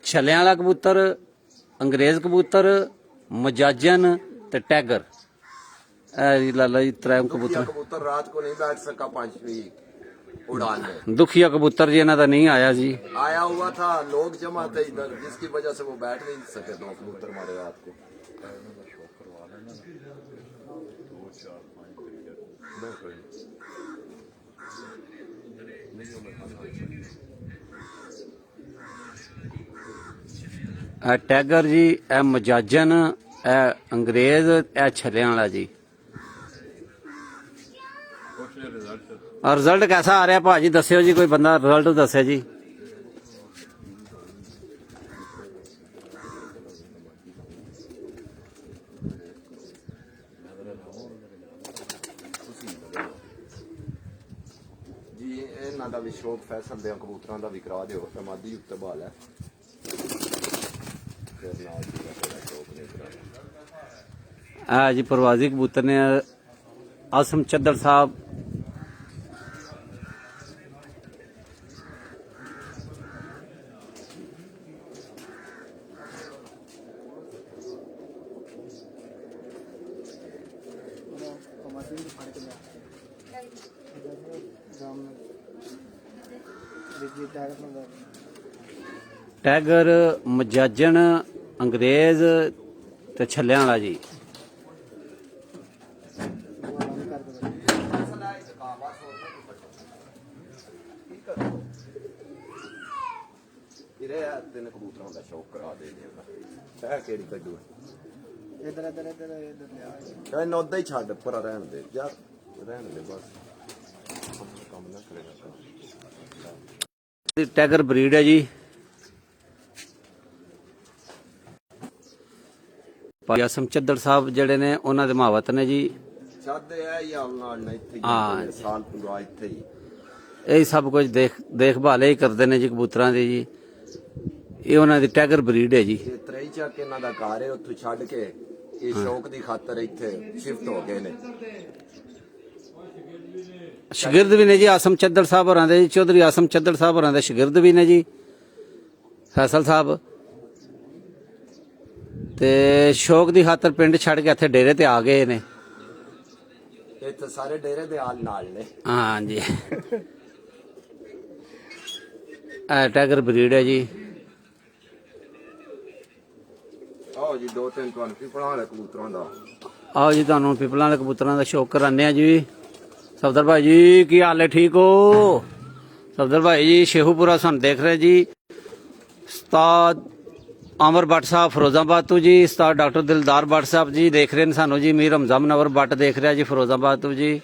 ਛੱਲਿਆਂ ਵਾਲਾ ਕਬੂਤਰ, ਅੰਗਰੇਜ਼ ਕਬੂਤਰ, ਮਜਾਜਨ ਤੇ ਟੈਗਰ। ਇਹ ਜੀ ਲਾਲਾ ਜੀ ਤਰ੍ਹਾਂ ਕਬੂਤਰ। कबूतर रात को नहीं बैठ सका पांचवी उड़ान में। ਦੁਖੀਆ ਕਬੂਤਰ ਜੀ ਇਹਨਾਂ ਦਾ ਨਹੀਂ ਆਇਆ ਜੀ। आया हुआ था, लोग जमा थे इधर, जिसकी वजह से वो बैठ नहीं सके। 2 कबूतर मारे रात को। ਇਹ ਟੈਗਰ ਜੀ, ਇਹ ਮਜਾਜਨ, ਇਹ ਅੰਗਰੇਜ਼, ਇਹ ਛੱਲਿਆਂ ਵਾਲਾ ਜੀ। ਰਿਜ਼ਲਟ ਕੈਸਾ ਆ ਰਿਹਾ ਭਾਜੀ ਦੱਸਿਓ ਜੀ, ਕੋਈ ਬੰਦਾ ਰਿਜ਼ਲਟ ਦੱਸਿਆ ਜੀ। जी इन्हां दा भी शौक फैसल दे कबूतरां दा भी करा दिओ। मादी उत्ते बहाल है। फिर नाल दी दा शौक नहीं करा। ਆ ਜੀ ਪ੍ਰਵਾਜ਼ੀ ਕਬੂਤਰ ਨੇ ਆਸਮ ਚੱਦਰ ਸਾਹਿਬ। ਟੈਗਰ, ਮਜਾਜਣ, ਅੰਗਰੇਜ਼ ਤੇ ਛੱਲਿਆਂ ਵਾਲਾ ਜੀ। ਤਿੰਨ ਕਬੂਤਰਾਂ ਦਾ ਸ਼ੌਕ ਕਰਾ ਦੇ ਇਹ ਕਿਹੜੀ ਕੱਢੂ? ਇਧਰ ਇਧਰ ਇਧਰ ਇਧਰ ਲਿਆ। ਇਹਨੂੰ ਉੱਦਾਂ ਹੀ ਛੱਡ, ਪਰ ਰਹਿਣ ਦੇ ਯਾਰ, ਰਹਿਣ ਦੇ ਬਸ। ਕੰਮ ਨਾ ਕਰੇਗਾ। ਟੈਗਰ ਬਰੀਡ ਹੈ ਜੀ। ਭਾਈ ਆਸਮ ਚੱਦਰ ਸਾਹਿਬ ਜਿਹੜੇ ਨੇ ਉਹਨਾਂ ਦੇ ਮਾਵਤ ਨੇ ਜੀ। ਛੱਡ ਹੈ ਜਾਂ ਨਾਲ ਨਹੀਂ ਇੱਥੇ ਹਾਂ। ਸਾਲ ਪੂਰਾ ਇੱਥੇ ਹੀ ਇਹ ਸਭ ਕੁਝ ਦੇਖਭਾਲ ਹੀ ਕਰਦੇ ਨੇ ਜੀ ਕਬੂਤਰਾਂ ਦੀ ਜੀ। ਇਹ ਉਹਨਾਂ ਦੀ ਟੈਗਰ ਬਰੀਡ ਹੈ ਜੀ। ਇਹ ਤਰੇਈ ਚੱਕ ਇਹਨਾਂ ਦਾ ਘਰ ਹੈ, ਉੱਥੋਂ ਛੱਡ ਕੇ ਇਹ ਸ਼ੌਕ ਦੀ ਖਾਤਰ ਇੱਥੇ ਸ਼ਿਫਟ ਹੋ ਗਏ ਨੇ। ਸ਼ਾਗਿਰਦ ਵੀ ਨੇ ਜੀ ਆਸਮ ਚੱਦਰ ਸਾਹਿਬ ਹੋਰਾਂ ਦੇ ਜੀ। ਚੌਧਰੀ ਆਸਮ ਚੱਦਰ ਸਾਹਿਬ ਹੋਰਾਂ ਦੇ ਸ਼ਾਗਿਰਦ ਵੀ ਨੇ ਜੀ, ਫੈਸਲ ਸਾਹਿਬ। ਤੇ ਸ਼ੌਕ ਦੀ ਖਾਤਰ ਪਿੰਡ ਛੱਡ ਕੇ ਇੱਥੇ ਡੇਰੇ ਤੇ ਆ ਗਏ ਨੇ। ਇੱਥੇ ਸਾਰੇ ਡੇਰੇ ਦੇ ਹਾਲ ਨਾਲ ਨੇ। ਹਾਂ ਜੀ। ਇਹ ਟੈਗਰ ਬਰੀਡ ਹੈ ਜੀ। ਆਓ ਜੀ 2-3 ਤੁਹਾਨੂੰ ਪਿਪਲਾਂ ਵਾਲੇ ਕਬੂਤਰਾਂ ਦਾ। ਆਓ ਜੀ ਤੁਹਾਨੂੰ ਪਿਪਲਾਂ ਵਾਲੇ ਕਬੂਤਰਾਂ ਦਾ ਸ਼ੌਕ ਕਰਾਉਂਦੇ ਆ ਜੀ। ਸਫਦਰ ਭਾਈ ਜੀ ਕੀ ਹਾਲ ਹੈ? ਠੀਕ ਹੋ? ਸਫਦਰ ਭਾਈ ਜੀ ਸ਼ੇਖੂਪੁਰਾ ਸਾਨੂੰ ਦੇਖ ਰਹੇ ਜੀ। ਉਸਤਾਦ ਅਮਰ ਭੱਟ ਸਾਹਿਬ ਫਿਰੋਜ਼ਾਬਾਦ ਤੋਂ ਜੀ। ਉਸਤਾਦ ਡਾਕਟਰ ਦਿਲਦਾਰ ਭੱਟ ਸਾਹਿਬ ਜੀ ਦੇਖ ਰਹੇ ਨੇ ਸਾਨੂੰ ਜੀ। ਮੀਰ ਹਮਜ਼ਾ ਨਵਰ ਭੱਟ ਦੇਖ ਰਿਹਾ ਜੀ ਫਿਰੋਜ਼ਾਬਾਦ ਤੋਂ ਜੀ।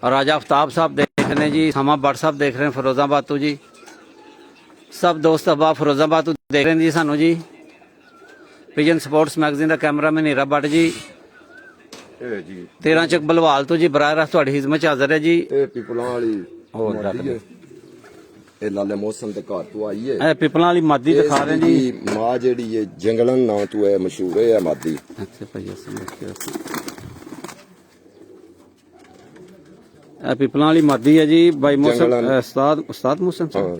ਰਾਜਾ ਅਫਤਾਬ ਸਾਹਿਬ ਦੇਖ ਰਹੇ ਨੇ ਜੀ। ਸਮਾਂ ਭੱਟ ਸਾਹਿਬ ਦੇਖ ਰਹੇ ਨੇ ਫਿਰੋਜ਼ਾਬਾਦ ਤੋਂ ਜੀ। ਸਭ ਦੋਸਤ ਅਬਾ ਫਿਰੋਜ਼ਾਬਾਦ ਤੋਂ ਦੇਖ ਰਹੇ ਨੇ ਜੀ ਸਾਨੂੰ ਜੀ। ਪਿਜਨ ਸਪੋਰਟਸ ਮੈਗਜ਼ੀਨ ਦਾ ਕੈਮਰਾਮੈਨ ਹੀਰਾ ਭੱਟ ਜੀ। ਇਹ ਜੀ 13 ਚੱਕ ਬਲਵਾਲ ਤੋਂ ਜੀ ਬਰਾਹ ਰਾਸਤ ਤੁਹਾਡੀ ਖਿਦਮਤ ਚ ਹਾਜ਼ਰ ਹੈ ਜੀ। ਇਹ ਪਿਪਲਾਂ ਵਾਲੀ ਹੋਰ ਮਾਦੀ ਹੈ। ਇਹ ਲਾਲੇ ਮੌਸਮ ਦੇ ਘਰ ਤੋਂ ਆਈ ਹੈ। ਇਹ ਪਿਪਲਾਂ ਵਾਲੀ ਮਾਦੀ ਦਿਖਾ ਰਹੇ ਜੀ। ਇਹਦੀ ਮਾਂ ਜਿਹੜੀ ਹੈ ਜੰਗਲਨ ਨਾਂ ਤੋਂ ਹੈ ਮਸ਼ਹੂਰ ਹੈ ਮਾਦੀ। ਅੱਛਾ ਭਾਈ ਇਹ ਪਿਪਲਾਂ ਵਾਲੀ ਮਾਦੀ ਹੈ ਜੀ। ਬਾਈ ਮੌਸਮ ਉਸਤਾਦ ਮੌਸਮ ਹਾਂ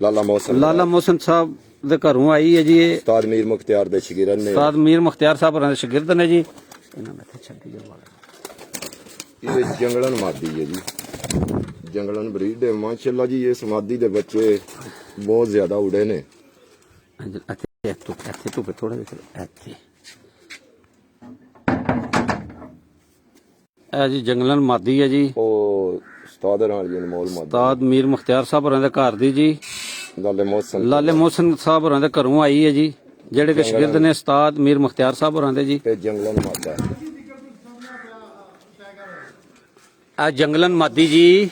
ਲਾਲਾ ਮੌਸਮ ਲਾਲਾ ਮੌਸਮ ਸਾਹਿਬ ਦੇ ਘਰੋਂ ਆਈ ਹੈ ਜੀ। ਇਹ ਉਸਤਾਦ ਮੀਰ ਮੁਖਤਿਆਰ ਦੇ ਸ਼ਾਗਿਰਦ ਨੇ। ਉਸਤਾਦ ਮੀਰ ਮੁਖਤਿਆਰ ਸਾਹਿਬ ਹੋਰਾਂ ਦੇ ਸ਼ਾਗਿਰਦ ਨੇ ਜੀ। ਇਹਨਾਂ ਨੇ ਛੱਡੀ ਜਵਾਲਾ। ਇਹ ਜੰਗਲਨ ਮਾਦੀ ਹੈ ਜੀ। ਜੰਗਲਨ ਬਰੀਡ ਹੈ ਮਾਸ਼ਾਅੱਲਾ ਜੀ। ਇਸ ਮਾਦੀ ਦੇ ਬੱਚੇ ਬਹੁਤ ਜ਼ਿਆਦਾ ਉੜੇ ਨੇ। ਇੱਥੇ ਧੁੱਪ ਥੋੜਾ ਜਿਹਾ ਇੱਥੇ। ਇਹ ਜੀ ਜੰਗਲਨ ਮਾਦੀ ਹੈ ਜੀ। ਉਹ ਉਸਤਾਦ ਨਾਲ ਜੀ ਅਨਮੋਲ ਮਾਦੀ। ਉਸਤਾਦ ਮੀਰ ਮੁਖਤਿਆਰ ਸਾਹਿਬ ਹੋਰਾਂ ਦੇ ਘਰ ਦੀ ਜੀ। ਲਾਲੇ ਮੌਸਮ ਸਾਹਿਬ ਹੋਰਾਂ ਦੇ ਘਰੋਂ ਆਈ ਹੈ ਜੀ। ਜਿਹੜੇ ਕਿ ਸ਼ਾਗਿਰਦ ਨੇ ਉਸਤਾਦ ਮੀਰ ਮੁਖਤਿਆਰ ਸਾਹਿਬ ਹੋਰਾਂ ਦੇ ਜੀ। ਤੇ ਜੰਗਲਨ ਮਾਦਾ ਆ ਜੰਗਲਨ ਮਾਦੀ ਜੀ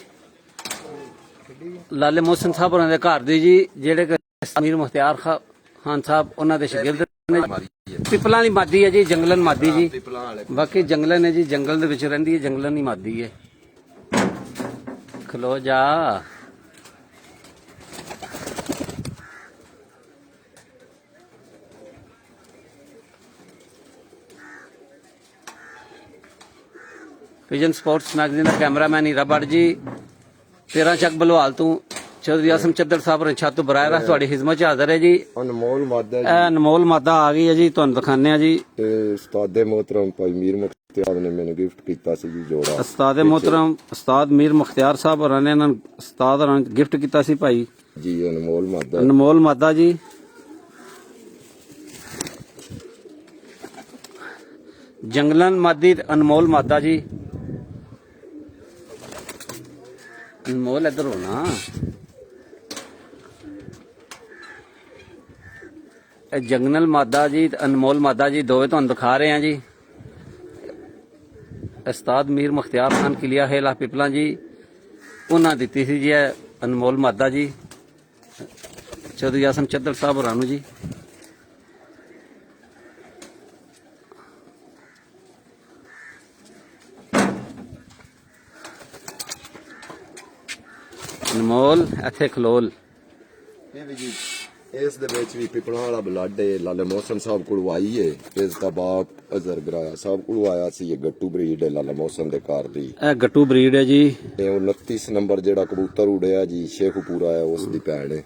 ਲਾਲੇ ਮੋਹਸਨ ਸਾਹਿਬ ਹੋਰਾਂ ਦੇ ਘਰ ਦੀ ਜੀ। ਜਿਹੜੇ ਕਿ ਮੀਰ ਮੁਖਤਿਆਰ ਖਾਨ ਸਾਹਿਬ ਉਹਨਾਂ ਦੇ ਸ਼ਾਗਿਰਦ ਨੇ। ਪਿਪਲਾਂ ਵਾਲੀ ਮਾਦੀ ਹੈ ਜੀ। ਜੰਗਲਨ ਮਾਦੀ ਜੀ। ਬਾਕੀ ਜੰਗਲਨ ਹੈ ਜੀ। ਜੰਗਲ ਦੇ ਵਿੱਚ ਰਹਿੰਦੀ ਹੈ। ਜੰਗਲਨ ਹੀ ਮਾਦੀ ਹੈ। ਖਲੋ ਜਾ। ਵਿਜਨ ਸਪੋਰਟਸ ਮੈਗਜ਼ੀਨ ਦਾ ਕੈਮਰਾਮੈਨ ਹੀਰਾ ਬੱਟ ਜੀ, 13 ਚੱਕ ਬਲਵਾਲ ਤੋਂ ਚੌਧਰੀ ਆਸਮ ਚੱਦਰ ਸਾਹਿਬ ਰਣਛੱਤ ਤੋਂ ਬਰਾਹ ਰਾਸਤ ਤੁਹਾਡੀ ਖਿਦਮਤ 'ਚ ਹਾਜ਼ਰ ਹੈ ਜੀ। ਅਨਮੋਲ ਮਾਦਾ ਇਹ ਅਨਮੋਲ ਮਾਦਾ ਆ ਗਈ ਹੈ ਜੀ, ਤੁਹਾਨੂੰ ਦਿਖਾਉਂਦੇ ਆ ਜੀ। ਤੇ ਉਸਤਾਦੇ ਮੋਹਤਰਮ ਭਾਈ ਮੀਰ ਮੁਖਤਿਆਰ ਨੇ ਮੈਨੂੰ ਗਿਫਟ ਕੀਤਾ ਸੀ ਜੀ ਜੋੜਾ। ਉਸਤਾਦ ਮੋਹਤਰਮ ਉਸਤਾਦ ਮੀਰ ਮੁਖਤਿਆਰ ਸਾਹਿਬ ਹੋਰਾਂ ਨੇ ਇਹਨਾਂ ਨੂੰ ਉਸਤਾਦ ਹੋਰਾਂ ਨੂੰ ਗਿਫਟ ਕੀਤਾ ਸੀ ਭਾਈ ਜੀ ਅਨਮੋਲ ਮਾਦਾ। ਅਨਮੋਲ ਮਾਦਾ ਜੀ। ਜੰਗਲਨ ਮਾਦੀ ਤੇ ਅਨਮੋਲ ਮਾਦਾ ਜੀ। ਅਨਮੋਲ ਇੱਧਰ ਹੋ ਨਾ। ਇਹ ਜੰਗਲਨ ਮਾਦਾ ਜੀ ਤੇ ਅਨਮੋਲ ਮਾਦਾ ਜੀ ਦੋਵੇਂ ਤੁਹਾਨੂੰ ਦਿਖਾ ਰਹੇ ਹਾਂ ਜੀ। ਉਸਤਾਦ ਮੀਰ ਮੁਖਤਿਆਰ ਖਾਨ ਕਿਲਿਆ ਹੇਲਾ ਪਿਪਲਾ ਜੀ, ਉਹਨਾਂ ਦਿੱਤੀ ਸੀ ਜੀ ਇਹ ਅਨਮੋਲ ਮਾਦਾ ਜੀ ਚੌਧਰੀ ਆਸਮ ਚੱਦਰ ਸਾਹਿਬ ਹੋਰਾਂ ਨੂੰ ਜੀ। ਅਨਮੋਲ ਇੱਥੇ ਖਲੋਲ। ਇਹ ਵੀ ਜੀ ਇਸ ਦੇ ਵਿੱਚ ਵੀ ਪਿਪਲਾਂ ਵਾਲਾ ਬਲੱਡ ਹੈ। ਲਾਲੇ ਮੋਹਸਨ ਸਾਹਿਬ ਕੋਲ ਆਈ ਹੈ। ਇਸ ਦਾ ਬਾਪ ਅਜ਼ਰ ਗਰਾਇਆ ਸਾਹਿਬ ਕੋਲ ਆਇਆ ਸੀ। ਇਹ ਗੱਟੂ ਬਰੀਡ ਹੈ ਲਾਲੇ ਮੋਹਸਨ ਦੇ ਘਰ ਦੀ। ਇਹ ਗੱਟੂ ਬਰੀਡ ਹੈ ਜੀ। ਤੇ 29 ਨੰਬਰ ਜਿਹੜਾ ਕਬੂਤਰ ਉੜਿਆ ਜੀ ਸ਼ੇਖੂਪੁਰਾ ਹੈ, ਉਸ ਦੀ ਭੈਣ ਹੈ।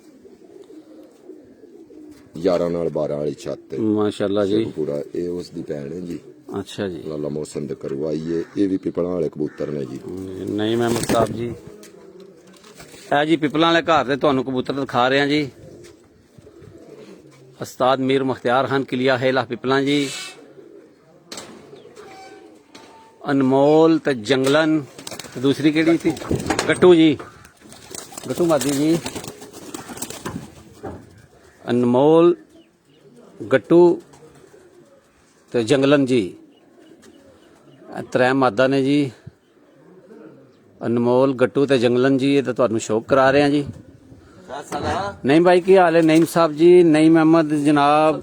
11 ਨਾਲ 12 ਵਾਲੀ ਛੱਤ ਹੈ ਮਾਸ਼ਾਅੱਲਾ ਜੀ। ਸ਼ੇਖੂਪੁਰਾ ਇਹ ਉਸ ਦੀ ਭੈਣ ਹੈ ਜੀ। ਅੱਛਾ ਜੀ। ਲਾਲਾ ਮੋਹਸਨ ਦੇ ਕਰਵਾਈ ਹੈ। ਇਹ ਵੀ ਪਿਪਲਾਂ ਵਾਲੇ ਕਬੂਤਰ ਨੇ ਜੀ। ਨਹੀਂ ਮਹਿਮਦ ਸਾਹਿਬ ਜੀ, ਇਹ ਜੀ ਪਿਪਲਾਂ ਵਾਲੇ ਘਰ ਦੇ ਤੁਹਾਨੂੰ ਕਬੂਤਰ ਦਿਖਾ ਰਹੇ ਹਾਂ ਜੀ। ਉਸਤਾਦ ਮੀਰ ਮੁਖਤਿਆਰ ਖਾਨ ਕਿਲਿਆ ਹੇਲਾ ਪਿਪਲਾਂ ਜੀ। ਅਨਮੋਲ ਤੇ ਜੰਗਲਨ ਤੇ ਦੂਸਰੀ ਕਿਹੜੀ ਸੀ? ਗੱਟੂ ਜੀ, ਗੱਟੂ ਮਾਦੀ ਜੀ। ਅਨਮੋਲ, ਗੱਟੂ ਤੇ ਜੰਗਲਨ ਜੀ, ਇਹ ਤਰੇ ਮਾਦਾ ਨੇ ਜੀ। ਅਨਮੋਲ, ਗੱਟੂ ਤੇ ਜੰਗਲਨ ਜੀ, ਇਹ ਤਾਂ ਤੁਹਾਨੂੰ ਸ਼ੌਕ ਕਰਾ ਰਹੇ ਹਾਂ ਜੀ। ਨਹੀਂ ਭਾਈ ਕੀ ਹਾਲ ਹੈ? ਨਈਮ ਸਾਹਿਬ ਜੀ, ਨਈਮ ਅਹਿਮਦ ਜਨਾਬ।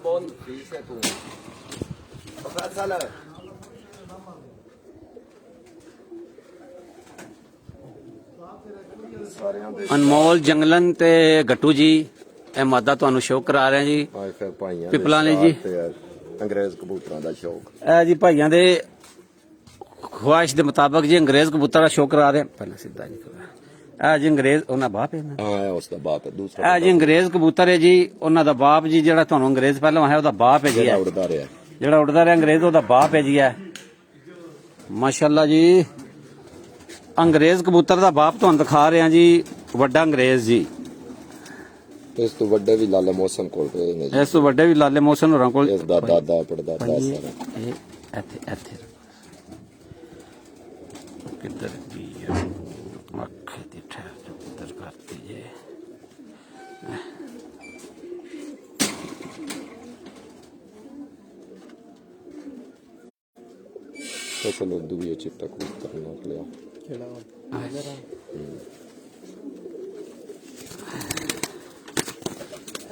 ਅਨਮੋਲ, ਜੰਗਲਨ ਤੇ ਗੱਟੂ ਜੀ, ਇਹ ਮਾਦਾ ਤੁਹਾਨੂੰ ਸ਼ੌਕ ਕਰਾ ਰਹੇ ਹਾਂ ਜੀ। ਪਿਪਲਾਂ ਨੇ ਜੀ। ਅੰਗਰੇਜ਼ ਕਬੂਤਰਾਂ ਦਾ ਸ਼ੌਕ। ਇਹ ਜੀ ਭਾਈਆਂ ਦੇ ਖੁਆਇਸ਼ ਦੇ ਮੁਤਾਬਕ ਜੀ ਅੰਗਰੇਜ਼ ਕਬੂਤਰ ਦਾ ਸ਼ੌਕ ਕਰਾ ਰਹੇ। ਪਹਿਲਾਂ ਸਿੱਧਾ ਜੀ ਇਹ ਜੀ ਅੰਗਰੇਜ਼ ਉਹਨਾਂ ਬਾਪ ਹੈ ਨਾ। ਹਾਂ ਉਸ ਦਾ ਬਾਪ ਹੈ ਦੂਸਰਾ। ਇਹ ਜੀ ਅੰਗਰੇਜ਼ ਕਬੂਤਰ ਹੈ ਜੀ, ਉਹਨਾਂ ਦਾ ਬਾਪ ਜੀ ਜਿਹੜਾ ਤੁਹਾਨੂੰ ਅੰਗਰੇਜ਼ ਪਹਿਲਾਂ ਆਇਆ ਉਹਦਾ ਬਾਪ ਹੈ ਜੀ। ਜਿਹੜਾ ਉੜਦਾ ਰਿਹਾ, ਜਿਹੜਾ ਉੜਦਾ ਰਿਹਾ ਅੰਗਰੇਜ਼ ਉਹਦਾ ਬਾਪ ਹੈ ਜੀ। ਹੈ ਮਾਸ਼ਾਅੱਲਾ ਜੀ। ਅੰਗਰੇਜ਼ ਕਬੂਤਰ ਦਾ ਬਾਪ ਤੁਹਾਨੂੰ ਦਿਖਾ ਰਹੇ ਹਾਂ ਜੀ, ਵੱਡਾ ਅੰਗਰੇਜ਼ ਜੀ। ਇਸ ਤੋਂ ਵੱਡੇ ਵੀ ਲਾਲੇ ਮੋਹਸਨ ਕੋਲ ਪਏ ਨੇ ਜੀ। ਇਸ ਤੋਂ ਵੱਡੇ ਵੀ ਲਾਲੇ ਮੋਹਸਨ ਹੋਰਾਂ ਕੋਲ। ਇਸ ਦਾ ਦਾਦਾ ਪੜਦਾਦਾ ਸਾਰਾ ਇਹ ਇੱਥੇ ਇੱਥੇ ਕਿੱਧਰ ਗਈ ਹੈ? ਅੱਖ ਦੀ ਠਹਿਰ ਉੱਧਰ ਕਰਤੀ ਜੇ। ਫਸਲ ਉਦੋਂ ਵੀ ਚਿੱਟਾ ਕਬੂਤਰ ਨਾਲ ਲਿਆ।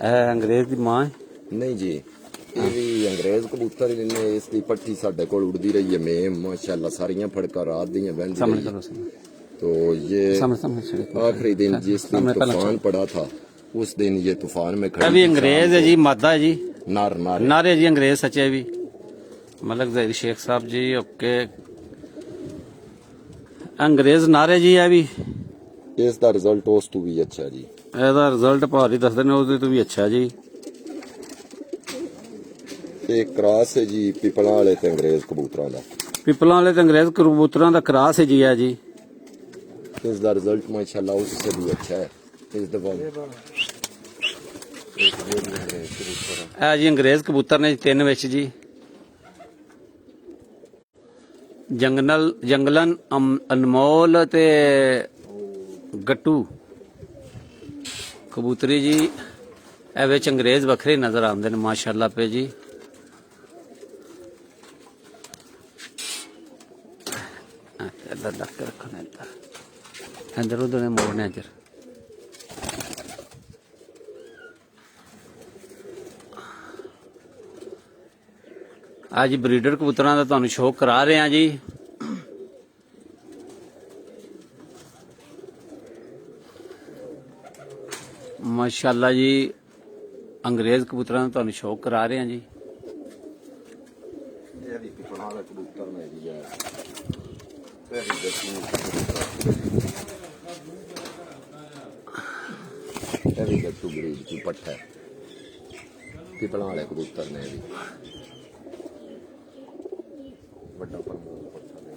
ਇਹ ਅੰਗਰੇਜ਼ ਦੀ ਮਾਂ ਹੈ? ਨਹੀਂ ਜੀ, ਇਹ ਵੀ ਅੰਗਰੇਜ਼ ਕਬੂਤਰ ਹੀ ਨੇ। ਇਸ ਦੀ ਪੱਠੀ ਸਾਡੇ ਕੋਲ ਉੜਦੀ ਰਹੀ ਹੈ। ਮੈਂ ਮਾਸ਼ਾਅੱਲਾ ਸਾਰੀਆਂ ਫੜਕਾਂ ਰਾਤ ਦੀਆਂ ਬਹਿੰਦੀ सामने ਰਹੀ। करो सामने तो ये सामने से आखिरी दिन जिस दिन सामने पहला तूफान पड़ा था उस दिन ये तूफान में खड़ी अभी थी अंग्रेज शाम है को। जी, मादा है जी। नार नार नारे जी अंग्रेज सच्चे भी। मलक जहीर शेख साहब जी ओके। अंग्रेज नारे जी है भी। इस दा रिजल्ट उस तो भी अच्छा जी। ਇਹਦਾ ਰਿਜ਼ਲਟ ਭਾਰੀ ਦੱਸਦੇ ਨੇ, ਉਹਦੇ ਤੋਂ ਵੀ ਅੱਛਾ ਜੀ। एक क्रास है जी पिपला वाले ते अंग्रेज कबूतरों का। ਪਿਪਲਾਂ ਵਾਲੇ ਤੇ ਅੰਗਰੇਜ਼ ਕਬੂਤਰਾਂ ਦਾ ਕਰਾਸ ਹੈ ਜੀ। ਹੈ ਜੀ। इस दा रिजल्ट माशाल्लाह उससे भी अच्छा है। इस दफा ਇਹ ਜੀ ਅੰਗਰੇਜ਼ ਕਬੂਤਰ ਨੇ ਜੀ, 3 ਵਿੱਚ ਜੀ। ਜੰਗਲਨ, ਅਨਮੋਲ ਤੇ ਗੱਟੂ ਕਬੂਤਰੀ ਜੀ। ਇਹ ਵਿੱਚ ਅੰਗਰੇਜ਼ ਵੱਖਰੇ ਨਜ਼ਰ ਆਉਂਦੇ ਨੇ ਮਾਸ਼ਾਅੱਲਾ ਪੇ ਜੀ। ਇੱਧਰ ਲੱਗ ਕੇ ਰੱਖਣਾ, ਇੱਧਰ ਉਧਰ ਮੋੜਨਾ ਇੱਧਰ। ਅੱਜ ਬਰੀਡਰ ਕਬੂਤਰਾਂ ਦਾ ਤੁਹਾਨੂੰ ਸ਼ੌਕ ਕਰਾ ਰਹੇ ਹਾਂ ਜੀ। ਮਾਸ਼ਾਅੱਲਾ ਜੀ ਅੰਗਰੇਜ਼ ਕਬੂਤਰਾਂ ਦਾ ਤੁਹਾਨੂੰ ਸ਼ੌਕ ਕਰਾ ਰਹੇ ਹਾਂ ਜੀ। ਇਹ ਵੀ ਪਿਪਲਾਂ ਵਾਲਾ ਕਬੂਤਰ ਨੇ ਜੀ ਇਹ ਵੀ ਦੱਸੂ ਇਹ ਵੀ ਦੱਸੂ ਗਰੀਬ ਦੀ ਪੱਠਾ ਪਿਪਲਾਂ ਵਾਲੇ ਕਬੂਤਰ ਨੇ ਵੀ ਵੱਡਾ ਪਰਮੋਲ ਪੱਠਾ ਨੇ।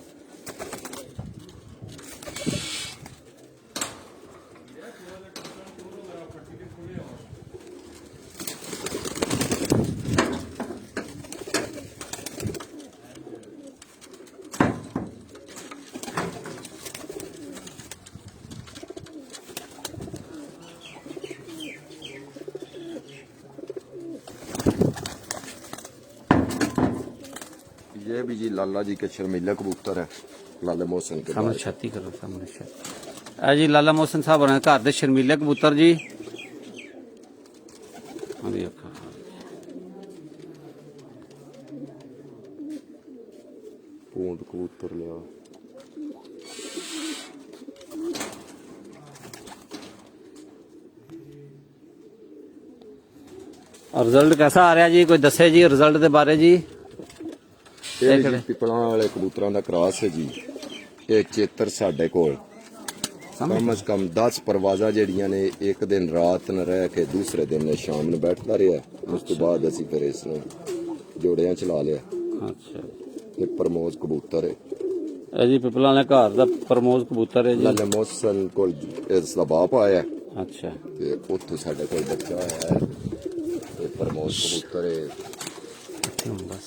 ये भी जी लाला जी के शर्मीला कबूतर है लाला मोहसन के ਸਾਹਮਣੇ बारे। ਛਾਤੀ ਕਰੋ ਸਾਹਮਣੇ ਛਾਤੀ। ਇਹ ਜੀ ਲਾਲਾ ਮੋਹਸਨ ਸਾਹਿਬ ਹੋਰਾਂ ਦੇ ਘਰ ਦੇ ਸ਼ਰਮੀਲੇ ਕਬੂਤਰ ਜੀ। ਆ ਦੇਖੋ पूंड कबूतर लिया और रिजल्ट कैसा आ रहा जी, कोई दसे जी रिजल्ट के बारे जी। ਇਹ ਜੀ ਪਿਪਲਾਂ ਵਾਲੇ ਕਬੂਤਰਾਂ ਦਾ ਕ੍ਰਾਸ ਹੈ ਜੀ। ਇਹ ਚੇਤਰ ਸਾਡੇ ਕੋਲ ਕਮ ਅਜ਼ ਕਮ 10 ਪਰਵਾਜ਼ਾਂ ਜਿਹੜੀਆਂ ਨੇ ਇੱਕ ਦਿਨ ਰਾਤ ਨੂੰ ਰਹਿ ਕੇ ਦੂਸਰੇ ਦਿਨ ਨੇ ਸ਼ਾਮ ਨੂੰ ਬੈਠਦਾ ਰਿਹਾ। ਉਸ ਤੋਂ ਬਾਅਦ ਅਸੀਂ ਫਿਰ ਇਸ ਨੂੰ ਜੋੜਿਆਂ ਚ ਲਾ ਲਿਆ। अच्छा ਇਹ ਪ੍ਰਮੋਦ ਕਬੂਤਰ ਹੈ ਇਹ ਜੀ ਪਿਪਲਾਂ ਵਾਲੇ ਘਰ ਦਾ ਪ੍ਰਮੋਦ ਕਬੂਤਰ ਹੈ ਜੀ। ਲਾਲਾ ਮੋਹਸਨ ਕੋਲ ਇਸ ਦਾ ਬਾਪ ਆਇਆ ਅੱਛਾ ਤੇ ਉੱਥੋਂ ਸਾਡੇ ਕੋਲ ਬੱਚਾ ਆਇਆ ਹੈ। ਇਹ ਪ੍ਰਮੋਦ ਕਬੂਤਰ ਹੈ। बस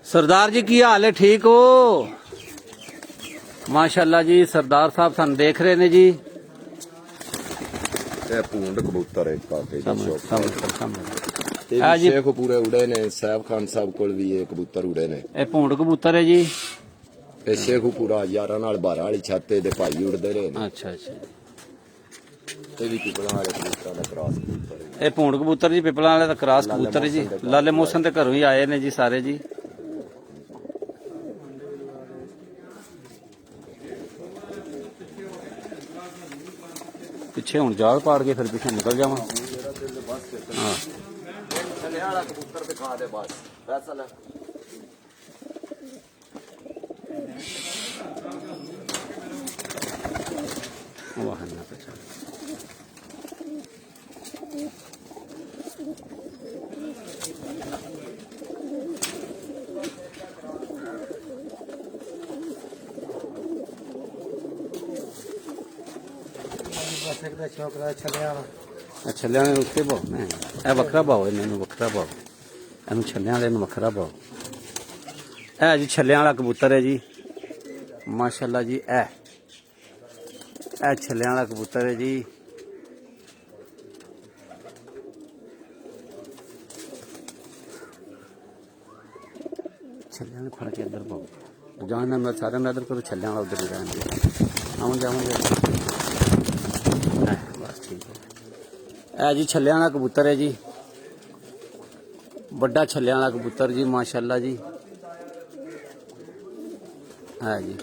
सरदार जी की हाल है, ठीक हो? माशाल्लाह जी सरदार साहब सन देख रहे ने जी। ਇਹ ਪੂੰਡ ਕਬੂਤਰ ਹੈ ਕਾਕੇ ਦੀ ਸ਼ੌਕ सामने ਇਹ ਵੀ ਸ਼ੇਖ ਪੂਰੇ ਉੜੇ ਨੇ। ਸਾਹਿਬ ਖਾਨ ਸਾਹਿਬ ਕੋਲ ਵੀ ਇਹ ਕਬੂਤਰ ਉੜੇ ਨੇ। ਇਹ ਭੂੰਡ ਕਬੂਤਰ ਹੈ ਜੀ। ਇਹ ਸ਼ੇਖੂਪੁਰਾ ਯਾਰਾਂ ਨਾਲ 12 ਵਾਲੀ ਛਾਤੇ ਦੇ ਭਾਈ ਉੜਦੇ ਰਹੇ ਨੇ। ਅੱਛਾ ਅੱਛਾ ਇਹ ਵੀ ਪਿਪਲਾਂ ਵਾਲੇ ਕਬੂਤਰਾਂ ਦਾ ਕ੍ਰਾਸ ਕਬੂਤਰ ਹੈ। ਇਹ ਭੂੰਡ ਕਬੂਤਰ ਜੀ ਪਿਪਲਾਂ ਵਾਲੇ ਦਾ ਕ੍ਰਾਸ ਕਬੂਤਰ ਹੈ ਜੀ। ਲਾਲੇ ਮੋਹਸਨ ਦੇ ਘਰੋਂ ਹੀ ਆਏ ਨੇ ਜੀ ਸਾਰੇ ਜੀ। ਪਿੱਛੇ ਹੁਣ ਜਾਲ ਪਾੜ ਕੇ ਫਿਰ ਪਿੱਛੇ ਨਿਕਲ ਜਾਵਾਂ। ਹਾਂ ਥੱਲੇ ਵਾਲਾ ਕਬੂਤਰ ਦਿਖਾ ਦੇ ਬਸ ਫੈਸਲ ਹੈ। ਵਾਹ ਨਾ ਪਛਾ ਬਸ ਇੱਕ ਦਾ ਸ਼ੌਕ ਦਾ ਛੱਲਿਆਂ ਵਾਲਾ। ਛੱਲਿਆਂ ਦੇ ਉੱਤੇ ਪਾਓ ਨਾ, ਇਹ ਵੱਖਰਾ ਪਾਓ, ਇਹਨਾਂ ਨੂੰ ਵੱਖਰਾ ਪਾਓ, ਇਹਨੂੰ ਛੱਲਿਆਂ ਵਾਲੇ ਨੂੰ ਵੱਖਰਾ ਪਾਓ। ਇਹ ਜੀ ਛੱਲਿਆਂ ਵਾਲਾ ਕਬੂਤਰ ਹੈ ਜੀ ਮਾਸ਼ਾਅੱਲਾ ਜੀ। ਇਹ ਛੱਲਿਆਂ ਵਾਲਾ ਕਬੂਤਰ ਹੈ ਜੀ। ਛੱਲਿਆਂ ਨੂੰ ਫੜ ਕੇ ਅੰਦਰ ਪਾਓ। ਜਾਣ ਨਾਲ ਸਾਰਿਆਂ ਨੂੰ ਇੱਧਰ ਕਰੋ, ਛੱਲਿਆਂ ਵਾਲਾ ਉੱਧਰ ਹੀ ਰਹਿਣ ਆਉਣ ਜਾਵਾਂਗੇ। ਬਸ ਠੀਕ ਹੈ। ਇਹ ਜੀ ਛੱਲਿਆਂ ਵਾਲਾ ਕਬੂਤਰ ਹੈ ਜੀ, ਵੱਡਾ ਛੱਲਿਆਂ ਵਾਲਾ ਕਬੂਤਰ ਜੀ ਮਾਸ਼ਾਅੱਲਾ ਜੀ। ਹੈ ਜੀ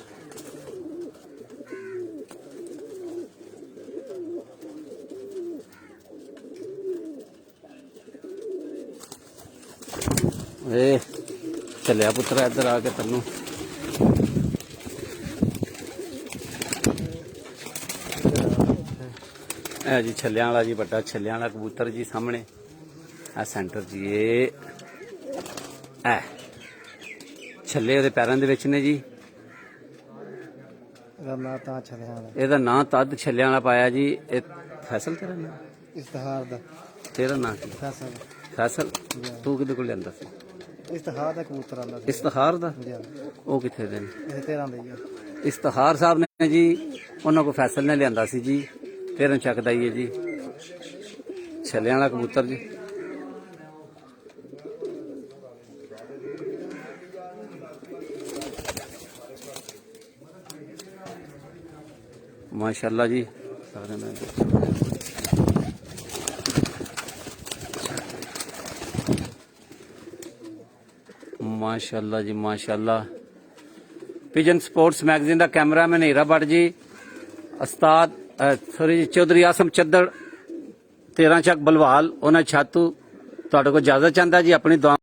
ਏ ਚੱਲਿਆ ਪੁੱਤਰਾ ਇੱਧਰ ਆ ਕੇ ਤੈਨੂੰ ਇਹ ਜੀ ਛੱਲਿਆਂ ਵਾਲਾ ਜੀ, ਵੱਡਾ ਛੱਲਿਆਂ ਵਾਲਾ ਕਬੂਤਰ ਜੀ ਸਾਹਮਣੇ ਆ ਸੈਂਟਰ ਜੀ। ਇਹ ਛੱਲੇ ਉਹਦੇ ਪੈਰਾਂ ਦੇ ਵਿੱਚ ਨੇ ਜੀ। ਇਹਦਾ ਨਾਂ ਤਾਂ ਛੱਲਿਆਂ ਵਾਲਾ। ਇਹਦਾ ਨਾਂ ਤਦ ਛੱਲਿਆਂ ਵਾਲਾ ਪਾਇਆ ਜੀ। ਇਹ ਫੈਸਲ ਤੇਰਾ ਨਾਂ? ਇਸਤਿਹਾਰ ਦਾ। ਤੇਰਾ ਨਾਂ ਕੀ? ਫੈਸਲ ਫੈਸਲ। ਤੂੰ ਕਿਹਦੇ ਕੋਲ ਲਿਆਂਦਾ ਸੀ? ਇਸਤਿਹਾਰ ਦਾ ਕਬੂਤਰ ਆਂਦਾ ਸੀ। ਇਸਤਿਹਾਰ ਦਾ? ਜੀ ਉਹ ਕਿੱਥੇ ਦੇ ਨੇ? ਇਹ 13 ਦਾ ਹੀ ਆ। ਇਸਤਿਹਾਰ ਸਾਹਿਬ ਨੇ ਜੀ, ਉਹਨਾਂ ਕੋਲ ਫੈਸਲ ਨੇ ਲਿਆਂਦਾ ਸੀ ਜੀ। 13 ਚੱਕਦਾ ਹੀ ਹੈ ਜੀ ਛੱਲਿਆਂ ਵਾਲਾ ਕਬੂਤਰ ਜੀ। माशाल्लाह जी सारे में माशाल्लाह जी माशाल्लाह। पिजन स्पोर्ट्स मैगजीन का कैमरामैन हीरा भट्ट जी ਉਸਤਾਦ ਸੋਰੀ ਜੀ ਚੌਧਰੀ ਆਸਮ ਚੱਦੜ 13 ਚੱਕ ਬਲਵਾਲ ਉਹਨਾਂ ਛਾਤੂ ਤੁਹਾਡੇ ਕੋਲ ਇਜਾਜ਼ਤ ਚਾਹੁੰਦਾ ਜੀ ਆਪਣੀ ਦੁਆ